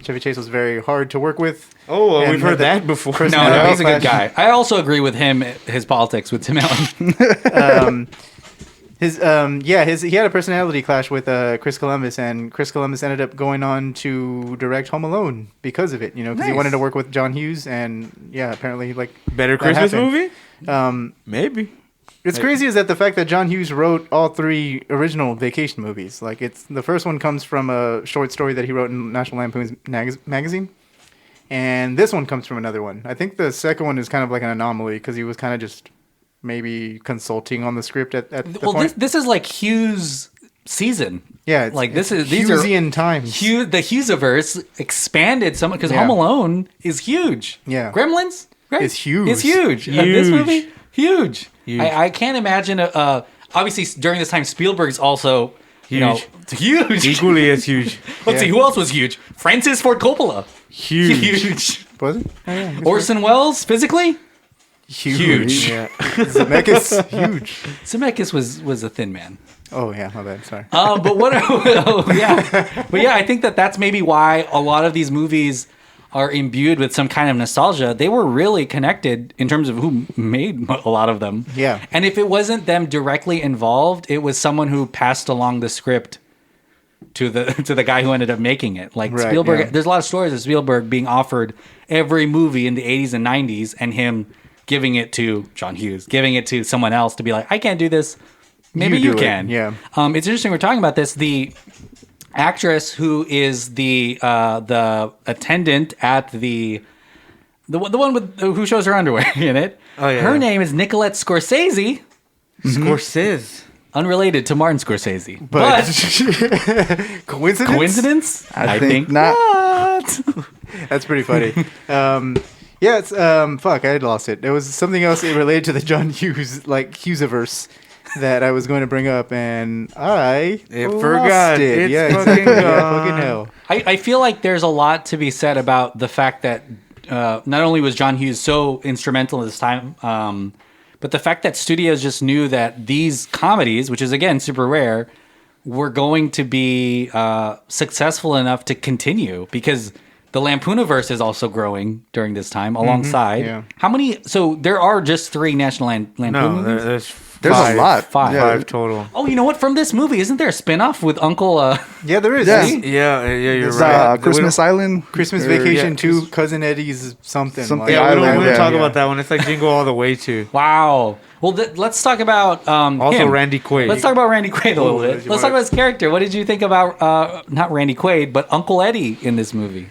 Chevy Chase was very hard to work with. Oh, and we've heard that before. No, he's a good guy. I also agree with him, his politics with Tim Allen. He had a personality clash with Chris Columbus, and Chris Columbus ended up going on to direct Home Alone because of it, because he wanted to work with John Hughes, and apparently Better that Christmas happened. movie? Maybe. It's crazy is that the fact that John Hughes wrote all 3 original vacation movies. The first one comes from a short story that he wrote in National Lampoon's magazine, and this one comes from another one. I think the second one is kind of like an anomaly because he was kind of just maybe consulting on the script at the point. This is like Hughes' season. Yeah, it's like these Hughesian times. The Hughes-averse expanded somewhat because Home Alone is huge. Yeah, Gremlins right? is huge. It's huge. This movie huge. I can't imagine. Obviously, during this time, Spielberg's also huge. Huge. Equally as huge. Let's see who else was huge. Francis Ford Coppola. Huge. Was it? Oh, yeah, Orson Welles physically. Huge. Yeah. Zemeckis, huge. Zemeckis was a thin man. Oh yeah, my bad. Sorry. But I think that's maybe why a lot of these movies are imbued with some kind of nostalgia. They were really connected in terms of who made a lot of them. Yeah. And if it wasn't them directly involved, it was someone who passed along the script to the guy who ended up making it. Like right, Spielberg, there's a lot of stories of Spielberg being offered every movie in the 80s and 90s and him giving it to John Hughes, giving it to someone else to be like, I can't do this. Maybe you can. Yeah. It's interesting we're talking about this. The actress who is the attendant at the one with who shows her underwear in it. Oh yeah. Her name is Nicolette Scorsese. Scorsese. unrelated to Martin Scorsese. But coincidence? Coincidence? I think not. What? That's pretty funny. Yeah, it's fuck, I had lost it. There was something else related to the John Hughes, like Hughes-averse, that I was going to bring up, and I forgot it. It's Yeah, fucking exactly. gone. Fucking hell. I feel like there's a lot to be said about the fact that not only was John Hughes so instrumental at this time, but the fact that studios just knew that these comedies, which is again super rare, were going to be successful enough to continue, because the Lampooniverse is also growing during this time alongside. Yeah. How many? So there are just 3 National Lampoon No, movies? There's a lot. Five. Yeah. 5 total. Oh, you know what? From this movie, isn't there a spin-off with Uncle... Yeah, there is. Yeah. See? Yeah, you're It's right. Christmas Island. Christmas Or- Vacation yeah, 2, Cousin Eddie's something. Something Yeah, we don't, Island, talk yeah. about that one. It's like Jingle All the Way too. Wow. Well, let's talk about Also him. Randy Quaid. Let's talk about Randy Quaid a little bit. you Let's want- talk about his character. What did you think about not Randy Quaid, but Uncle Eddie in this movie?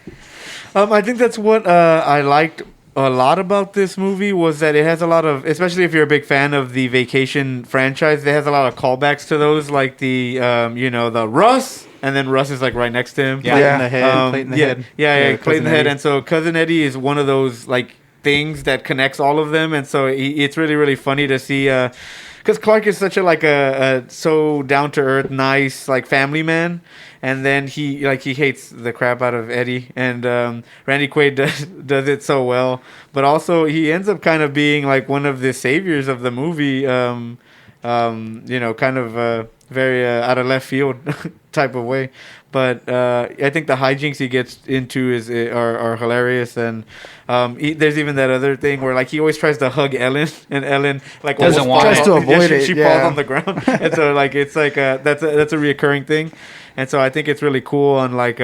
I think that's what I liked a lot about this movie, was that it has a lot of, especially if you're a big fan of the Vacation franchise, it has a lot of callbacks to those, like the the Russ, and then Russ is like right next to him. Yeah. Plate in the head. Plate in the yeah, head. yeah, Plate in Cousin the head. Eddie. And so Cousin Eddie is one of those like things that connects all of them, and so it's really, really funny to see. Because Clark is such a so down to earth, nice like family man, and then he hates the crap out of Eddie, and Randy Quaid does it so well, but also he ends up kind of being like one of the saviors of the movie, kind of very out of left field type of way. But I think the hijinks he gets into are hilarious, and there's even that other thing where like he always tries to hug Ellen, and Ellen like Doesn't almost want falls to on- avoid she, it, She yeah. falls on the ground, and so like it's like that's a reoccurring thing, and so I think it's really cool on like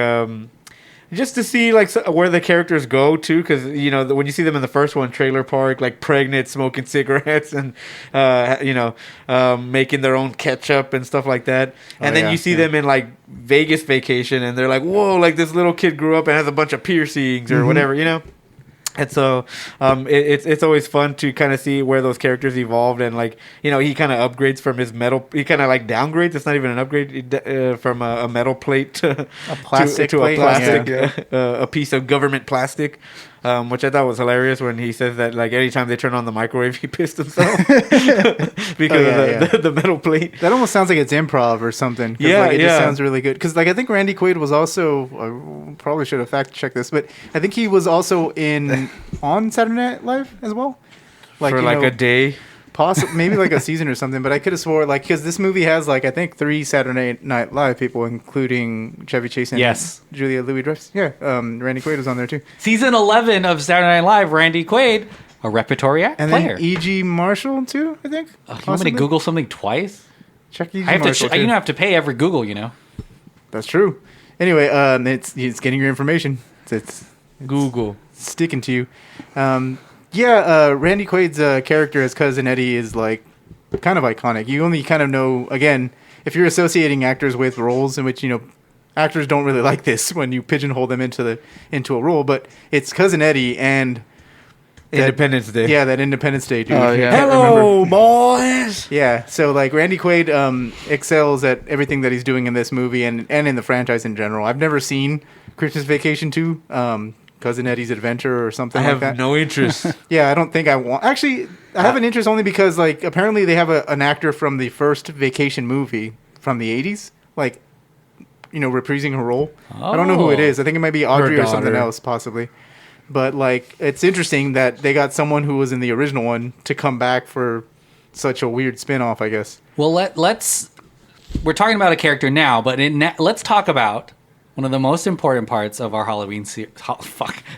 just to see like where the characters go too, because when you see them in the first one, trailer park, like pregnant, smoking cigarettes, and making their own ketchup and stuff like that, and then you see them in like Vegas Vacation, and they're like, whoa, like this little kid grew up and has a bunch of piercings or whatever, And so it's always fun to kind of see where those characters evolved, and like he kind of upgrades from his metal. He kind of like downgrades. It's not even an upgrade from a metal plate to A plastic to plate, a plastic, yeah. a piece of government plastic. Which I thought was hilarious when he says that like anytime they turn on the microwave, he pissed himself because of the metal plate. That almost sounds like it's improv or something. 'Cause, Yeah, like, it just yeah. sounds really good. Because like I think Randy Quaid was also, probably should have fact checked this, but I think he was also on Saturday Night Live as well. For like a day. Possibly, maybe like a season or something. But I could have swore like because this movie has like I think 3 Saturday Night Live people, including Chevy Chase and Yes. Julia Louis-Dreyfus. Yeah, Randy Quaid was on there too. Season 11 of Saturday Night Live, Randy Quaid, a repertory And player. then E.G. Marshall too, I think. You want me to Google something twice? Check E.G. I have Marshall to. too. You don't have to pay every Google, That's true. Anyway, it's getting your information. It's Google sticking to you. Randy Quaid's character as Cousin Eddie is like kind of iconic. You only kind of know, again, if you're associating actors with roles in which actors don't really like this when you pigeonhole them into a role, but it's Cousin Eddie and Independence Day. Yeah, that Independence Day dude. Oh, yeah. Hello, boys. Yeah, so like Randy Quaid excels at everything that he's doing in this movie and in the franchise in general. I've never seen Christmas Vacation 2, Cousin Eddie's Adventure or something I like have that. no interest. Yeah, I don't think I want. Actually, I have an interest only because like apparently they have an actor from the first Vacation movie from the 80s, like reprising her role. I don't know who it is. I think it might be Audrey or something else possibly. But like it's interesting that they got someone who was in the original one to come back for such a weird spin-off, I guess. Well, let's. We're talking about a character now, but let's talk about one of the most important parts of our Halloween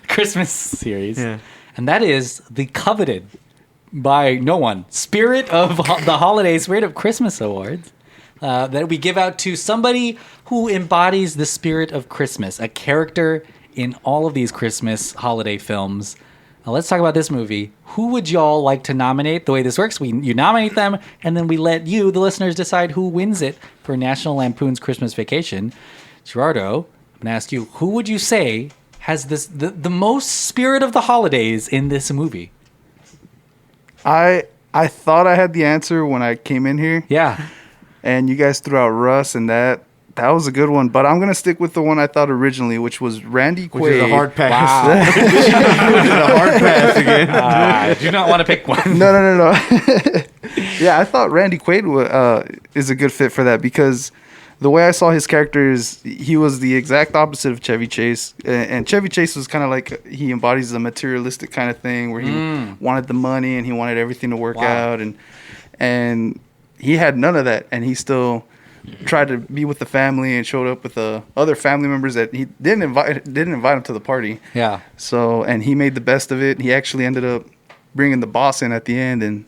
Christmas series, and that is the coveted by no one Spirit of the Holiday, Spirit of Christmas Awards that we give out to somebody who embodies the spirit of Christmas, a character in all of these Christmas holiday films. Now let's talk about this movie. Who would y'all like to nominate? The way this works, you nominate them, and then we let you, the listeners, decide who wins it for National Lampoon's Christmas Vacation. Gerardo, I'm going to ask you, who would you say has the most spirit of the holidays in this movie? I thought I had the answer when I came in here. Yeah. and you guys threw out Russ, and that was a good one. But I'm gonna stick with the one I thought originally, which was Randy Quaid. Which is a hard pass. Wow. Which is a hard pass again. I do not want to pick one. No. Yeah, I thought Randy Quaid is a good fit for that because the way I saw his character is he was the exact opposite of Chevy Chase. And Chevy Chase was kind of like he embodies the materialistic kind of thing where he wanted the money and he wanted everything to work out. And he had none of that. And he still tried to be with the family and showed up with other family members that he didn't invite him to the party. Yeah. So, and he made the best of it. He actually ended up bringing the boss in at the end and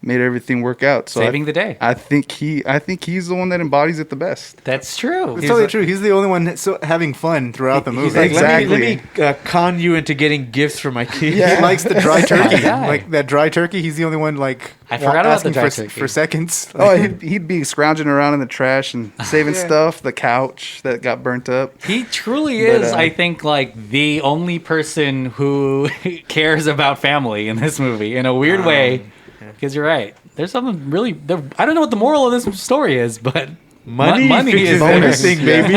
made everything work out. So Saving the day. I think he's the one that embodies it the best. That's true. It's totally true. He's the only one having fun throughout the movie. He's like, Exactly. let me con you into getting gifts for my kids. He likes the dry turkey. guy. Like that dry turkey, he's the only one I forgot about the asking dry turkey. for seconds. Oh, he'd be scrounging around in the trash and saving stuff, the couch that got burnt up. He truly is, I think, like the only person who cares about family in this movie in a weird way. Because you're right. There's something really. I don't know what the moral of this story is, but money is everything, baby.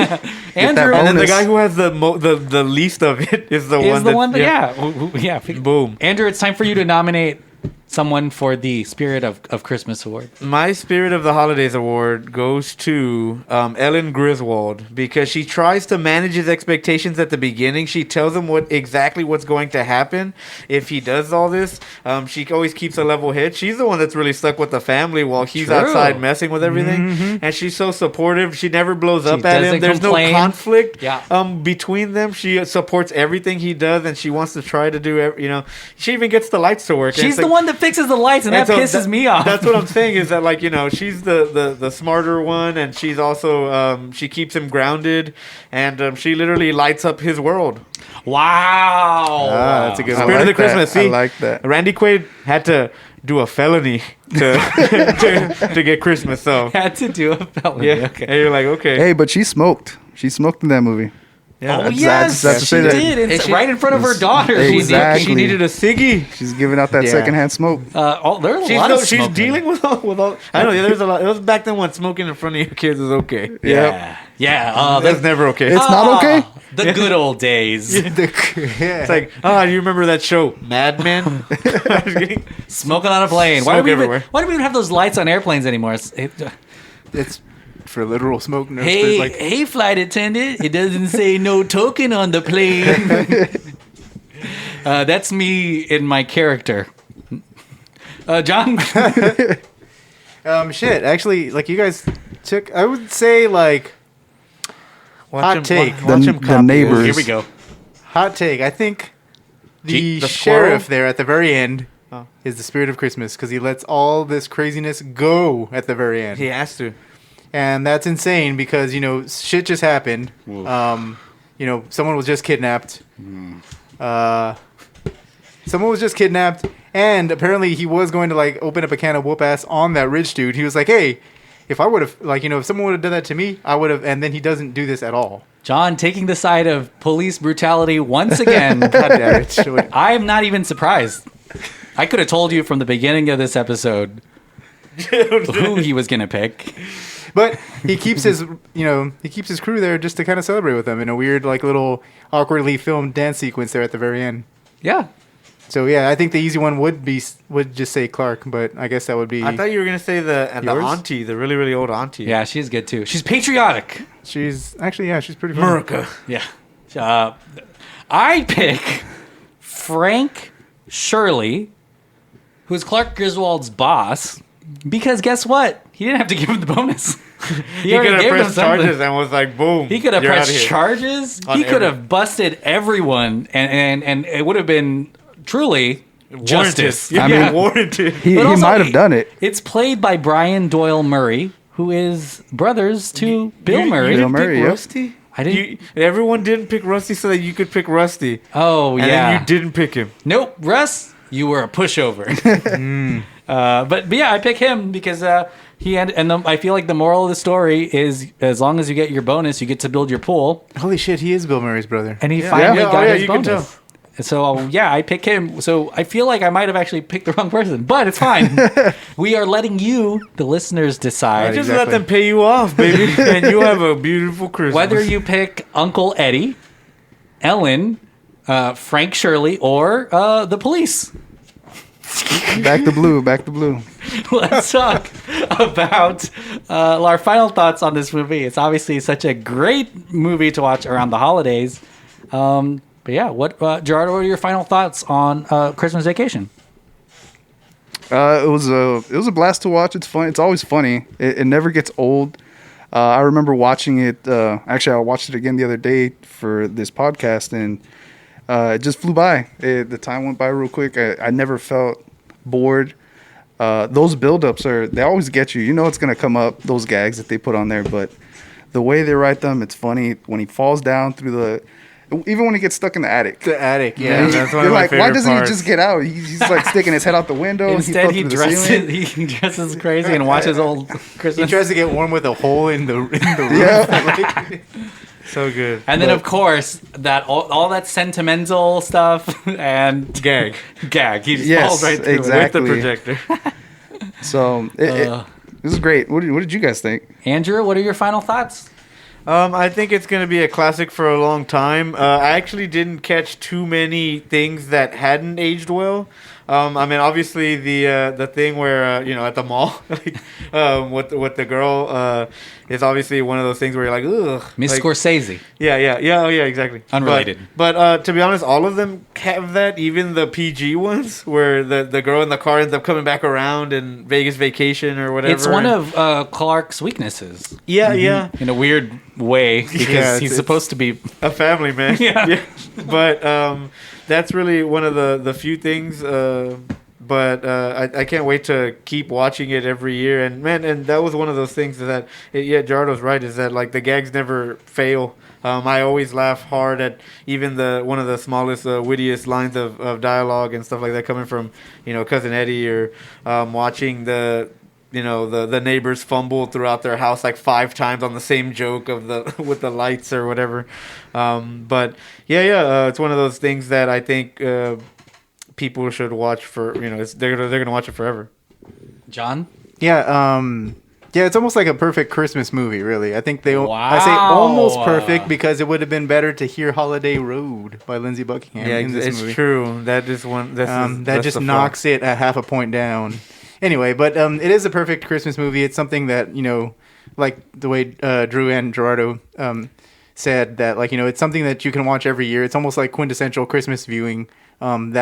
Andrew, and then the guy who has the least of it is the one. Yeah. Boom. Andrew, it's time for you to nominate someone for the Spirit of Christmas Award. My Spirit of the Holidays Award goes to Ellen Griswold because she tries to manage his expectations at the beginning. She tells him exactly what's going to happen if he does all this. She always keeps a level head. She's the one that's really stuck with the family while he's outside messing with everything. And she's so supportive. She never blows up at him. There's no conflict between them. She supports everything he does, and she wants to try to do. She even gets the lights to work. She's the one that fixes the lights, and that pisses me off. That's what I'm saying is that, like, she's the smarter one, and she's also she keeps him grounded, and she literally lights up his world. Wow. That's a good one. Spirit of the Christmas. See, I like that. Randy Quaid had to do a felony to get Christmas. So had to do a felony. Yeah. Okay. And you're like, okay. Hey, but she smoked. She smoked in that movie. Yeah, she did. Right in front of her daughter. Exactly. She needed a ciggy. She's giving out that secondhand smoke. There's a lot of she's smoking. dealing with all. I know. There's a lot. It was back then when smoking in front of your kids is okay. Yeah. That's never okay. It's not okay. The good old days. It's like, you remember that show, Mad Men? Smoking on a plane. Smoke everywhere. Why do we even have those lights on airplanes anymore? It's for literal smoke. Hey, flight attendant! It doesn't say no token on the plane. That's me in my character. John. Shit. Actually, like you guys took, I would say like hot take. The neighbors. Here we go. Hot take. I think the squirrel? sheriff there at the very end is the Spirit of Christmas because he lets all this craziness go at the very end. He has to. And that's insane because, shit just happened. Someone was just kidnapped. Someone was just kidnapped. And apparently he was going to, open up a can of whoop ass on that rich dude. He was like, hey, if I would have, if someone would have done that to me, I would have. And then he doesn't do this at all. John taking the side of police brutality once again. God damn it. I'm not even surprised. I could have told you from the beginning of this episode who he was going to pick. But he keeps his crew there just to kind of celebrate with them in a weird, little awkwardly filmed dance sequence there at the very end. Yeah. So yeah, I think the easy one would just say Clark, but I guess that would be. I thought you were gonna say the auntie, the really really old auntie. Yeah, she's good too. She's patriotic. She's pretty fun. America. Yeah. I pick Frank Shirley, who's Clark Griswold's boss, because guess what? He didn't have to give him the bonus. He could have pressed charges and was like, boom. He could have pressed charges. He could have busted everyone, and it would have been truly justice. I mean, warranted. He might have done it. It's played by Brian Doyle Murray, who is brothers to Bill Murray. Bill Murray, Rusty? I didn't. Everyone didn't pick Rusty so that you could pick Rusty. Oh, and then you didn't pick him. Nope. Russ, you were a pushover. But yeah, I pick him because I feel like the moral of the story is as long as you get your bonus, you get to build your pool. Holy shit, he is Bill Murray's brother. And he finally got his you bonus. can tell. So yeah, I pick him. So I feel like I might have actually picked the wrong person, but it's fine. We are letting you, the listeners, decide. Just let them pay you off, baby, and you have a beautiful Christmas. Whether you pick Uncle Eddie, Ellen, Frank Shirley, or the police. Back to blue. Back to blue. Let's talk about our final thoughts on this movie. It's obviously such a great movie to watch around the holidays. But yeah, Gerardo, what are your final thoughts on Christmas Vacation? It was a blast to watch. It's fun. It's always funny. It never gets old. I remember watching it. Actually, I watched it again the other day for this podcast, and it just flew by. The time went by real quick. I never felt bored. Those buildups they always get you. You know it's gonna come up. Those gags that they put on there, but the way they write them, it's funny. When he falls down through even when he gets stuck in the attic. Yeah, that's one You're of my like, favorite why doesn't parts. he just get out? He's like sticking his head out the window. Instead, he he dresses crazy and watches old Christmas. He tries to get warm with a hole in the roof. Yeah. So good. And then, of course, that all that sentimental stuff and gag. He just falls right through with the projector. So this is great. What did you guys think? Andrew, what are your final thoughts? I think it's going to be a classic for a long time. I actually didn't catch too many things that hadn't aged well. I mean, obviously the thing where at the mall, like with the girl, is obviously one of those things where you're like, ugh. Miss Scorsese. Yeah, exactly. Unrelated. But to be honest, all of them have that. Even the PG ones, where the girl in the car ends up coming back around in Vegas Vacation or whatever. It's one of Clark's weaknesses. Yeah. In a weird way, because he's supposed to be a family man. Yeah. But that's really one of the few things. But I can't wait to keep watching it every year. And that was one of those things that Gerardo's right, is that like the gags never fail. I always laugh hard at even one of the smallest, wittiest lines of dialogue and stuff like that coming from Cousin Eddie, or watching the neighbors fumble throughout their house like 5 times on the same joke with the lights or whatever. But it's one of those things that I think people should watch for, they're gonna watch it forever. John? Yeah, it's almost like a perfect Christmas movie, really. I think I say almost perfect because it would have been better to hear "Holiday Road" by Lindsey Buckingham. Yeah, in this it's movie. true. That is one. That just knocks it a half a point down. Anyway, but it is a perfect Christmas movie. It's something that like the way Drew and Gerardo said, that it's something that you can watch every year. It's almost like quintessential Christmas viewing. And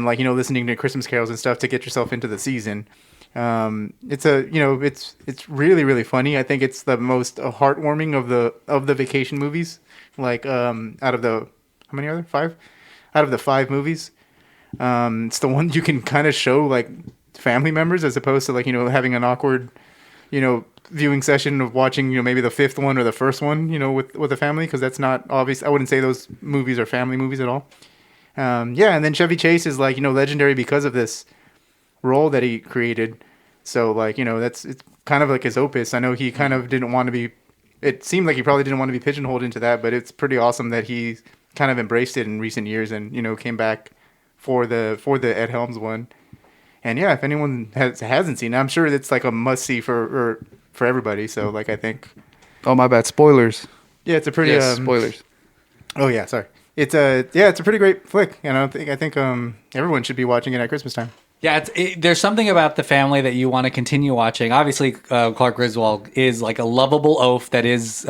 listening to Christmas carols and stuff to get yourself into the season. It's it's really, really funny. I think it's the most heartwarming of the vacation movies. Like out of the how many are there? 5? Out of the 5 movies, it's the one you can kind of show like family members, as opposed to having an awkward viewing session of watching maybe the 5th one or the first one with a family, because that's not obvious. I wouldn't say those movies are family movies at all. And then Chevy Chase is legendary because of this role that he created. So it's kind of like his opus. I know he kind of didn't want to be. It seemed like he probably didn't want to be pigeonholed into that, but it's pretty awesome that he kind of embraced it in recent years and came back for the Ed Helms one. And yeah, if anyone hasn't seen it, I'm sure it's like a must see for everybody. So I think. Oh my bad, spoilers. Yeah, it's a pretty spoilers. Oh yeah, sorry. It's a pretty great flick, and I think everyone should be watching it at Christmas time. Yeah, there's something about the family that you want to continue watching. Obviously, Clark Griswold is like a lovable oaf that is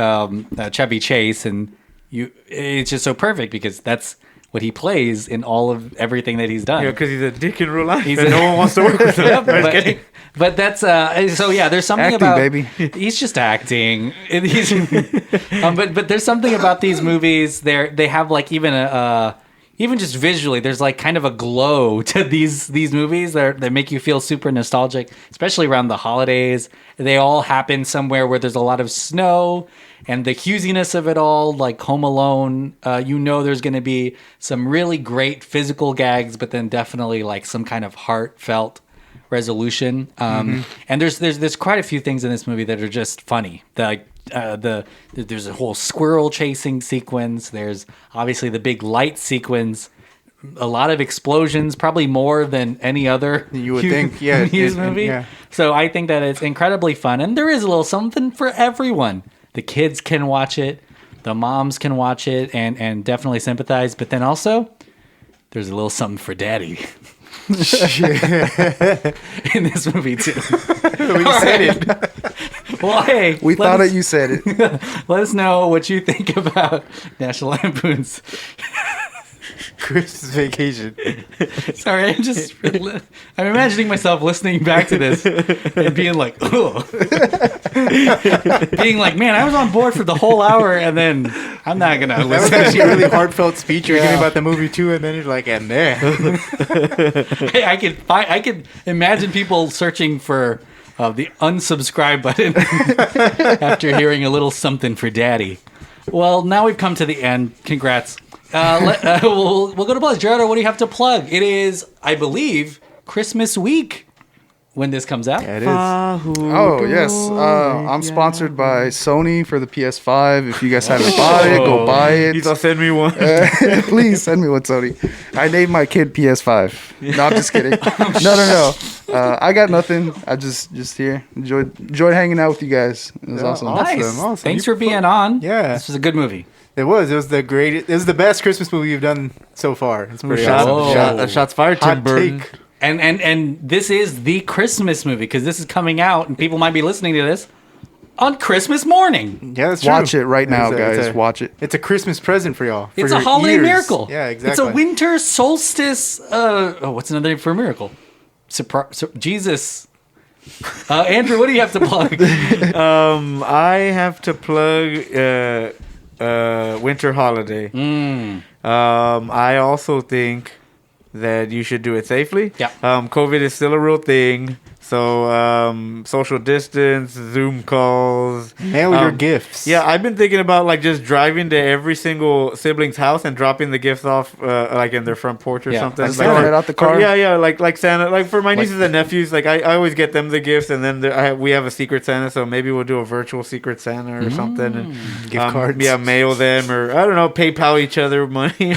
Chevy Chase, and it's just so perfect because that's what he plays in all of everything that he's done. Yeah, because he's a dick in real life, and no one wants to work with him. Yeah, but that's so yeah. There's something acting, about baby. He's just acting. But there's something about these movies. They have like even just visually, there's like kind of a glow to these movies that make you feel super nostalgic, especially around the holidays. They all happen somewhere where there's a lot of snow, and the hughiesiness of it all, like Home Alone. There's going to be some really great physical gags, but then definitely like some kind of heartfelt resolution. And there's quite a few things in this movie that are just funny. That there's a whole squirrel chasing sequence. There's obviously the big light sequence. A lot of explosions, probably more than any other you would think. Yeah, Hughes movie. Yeah. So I think that it's incredibly fun, and there is a little something for everyone. The kids can watch it, the moms can watch it, and definitely sympathize. But then also, there's a little something for daddy. In this movie too. We said it. Well, hey, We thought it. You said it. let us know what you think about National Lampoon's Christmas Vacation. Sorry, I'm imagining myself listening back to this and being like, oh, being like, man, I was on board for the whole hour, and then I'm not gonna That was listen. actually a really heartfelt speech you're giving about the movie too, and then you're like, and there. Hey, I could imagine people searching for the unsubscribe button after hearing a little something for Daddy. Well, now we've come to the end. Congrats. We'll go to plugs. Gerardo, what do you have to plug? It is, I believe, Christmas week when this comes out. Yeah, it is. Oh, yes. I'm sponsored by Sony for the PS5. If you guys haven't bought it, go buy it. He's all send me one. Please send me one, Sony. I named my kid PS5. No, I'm just kidding. No. I got nothing. I just here. Enjoyed hanging out with you guys. It was awesome. Nice. Thanks for being on. Yeah. This was a good movie. It was. It was the greatest. It was the best Christmas movie you've done so far. It's pretty awesome. Shots fired, Tim Hot Burton. take. And this is the Christmas movie because this is coming out and people might be listening to this on Christmas morning. Yeah, that's true. Watch it right now, guys. Watch it. It's a Christmas present for y'all. For It's a your holiday ears. miracle. Yeah, exactly. It's a winter solstice. What's another name for a miracle? Jesus. Andrew, what do you have to plug? I have to plug Winter Holiday. I also think that you should do it safely. Yeah. COVID is still a real thing. So social distance, Zoom calls. Mail your gifts. Yeah, I've been thinking about like just driving to every single sibling's house and dropping the gifts off like in their front porch or something. Like Santa right out the car? Yeah, like Santa. Like for my nieces and nephews, like I always get them the gifts, and then we have a Secret Santa, so maybe we'll do a virtual Secret Santa or something. And, gift cards. Yeah, mail them, or I don't know, PayPal each other money. Do a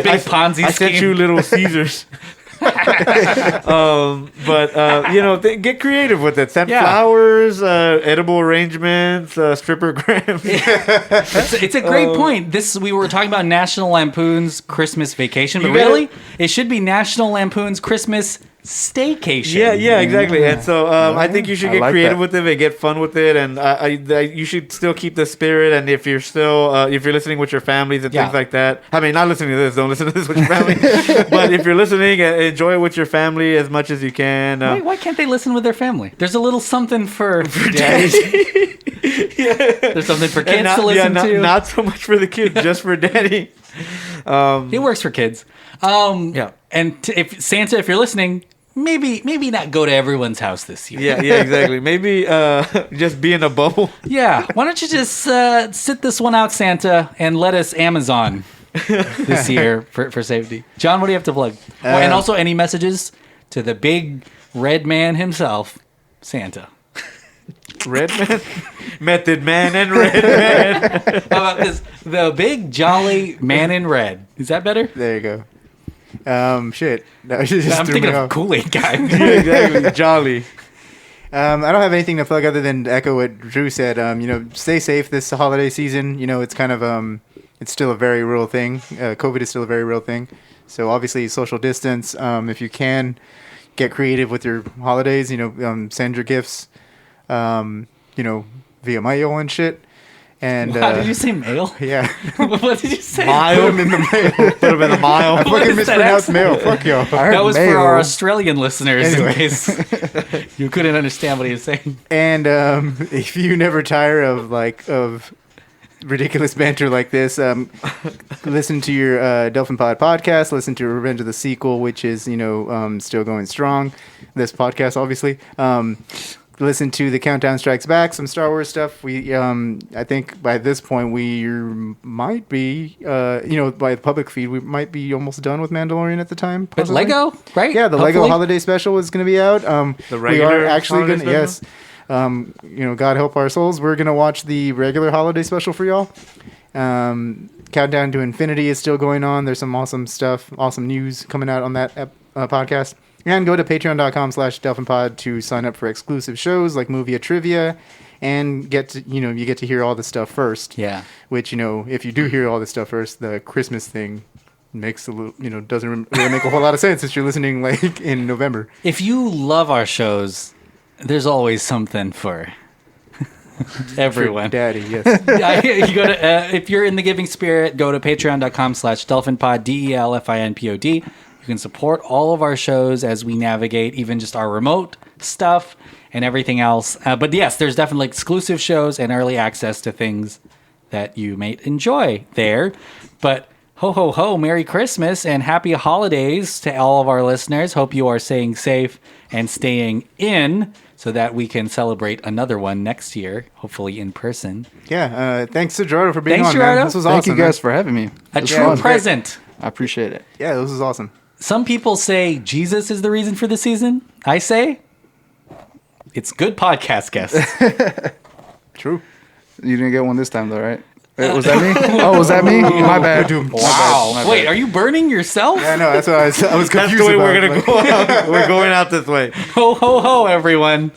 big Ponzi I sent scheme. you little Caesars. Get creative with it. Send flowers, edible arrangements, stripper grams. It's a great point. We were talking about National Lampoon's Christmas Vacation, but really, it should be National Lampoon's Christmas Staycation. Yeah, exactly. And so I think you should get creative with it and get fun with it, and you should still keep the spirit. And if you're still if you're listening with your families and things like that, I mean, not listening to this, don't listen to this with your family. But if you're listening, enjoy it with your family as much as you can. Why can't they listen with their family? There's a little something for daddies. There's something for kids to listen to. Not so much for the kids, just for daddy. It works for kids. And if Santa, if you're listening, maybe not go to everyone's house this year. Yeah, exactly. Maybe just be in a bubble. Yeah. Why don't you just sit this one out, Santa, and let us Amazon this year for safety. John, what do you have to plug? And also any messages to the big red man himself, Santa. Red man? Method man and red man. How about this? The big jolly man in red. Is that better? There you go. Shit. No, I'm thinking of Kool-Aid guy. Yeah, exactly. Jolly. I don't have anything to plug other than to echo what Drew said. Stay safe this holiday season. It's kind of it's still a very real thing. COVID is still a very real thing. So obviously social distance. If you can, get creative with your holidays. Send your gifts. Via mail and shit. And wow, did you say mail? Yeah. What did you say? Mail. Put them in the mail. Put them in the mail. I fucking mispronounced mail. Fuck y'all. That was mail. for our Australian listeners Anyway. in case you couldn't understand what he was saying. And if you never tire of ridiculous banter like this, listen to your Delphin Pod podcast. Listen to Revenge of the Sequel, which is still going strong. This podcast, obviously. Listen to the Countdown Strikes Back, some Star Wars stuff. We, I think by this point we might be, by the public feed, we might be almost done with Mandalorian at the time. But Lego, right? Yeah, the Hopefully. Lego holiday special is going to be out. The regular we are actually holiday going to, special? God help our souls. We're gonna watch the regular holiday special for y'all. Countdown to Infinity is still going on. There's some awesome stuff, awesome news coming out on that podcast. And go to patreon.com/DelphinPod to sign up for exclusive shows like Movie Trivia, and you get to hear all this stuff first. Yeah. Which, if you do hear all this stuff first, the Christmas thing makes a little, doesn't really make a whole lot of sense if you're listening like in November. If you love our shows, there's always something for everyone. For Daddy, yes. You go to if you're in the giving spirit, go to patreon.com/DelphinPod, DelphinPod. You can support all of our shows as we navigate even just our remote stuff and everything else. But yes, there's definitely exclusive shows and early access to things that you may enjoy there. But ho, ho, ho, Merry Christmas and Happy Holidays to all of our listeners. Hope you are staying safe and staying in so that we can celebrate another one next year, hopefully in person. Yeah, thanks to Gerardo for being Thanks, on, Gerardo. man. This was awesome. Thank you guys for having me. A true present. I appreciate it. Yeah, this was awesome. Some people say Jesus is the reason for the season. I say it's good podcast guests. True. You didn't get one this time, though, right? Wait, was that me? Oh, was that me? My bad. Wow. My bad. Wait, are you burning yourself? Yeah, no, that's what I was confused That's the way about. we're going to go out. We're going out this way. Ho, ho, ho, everyone.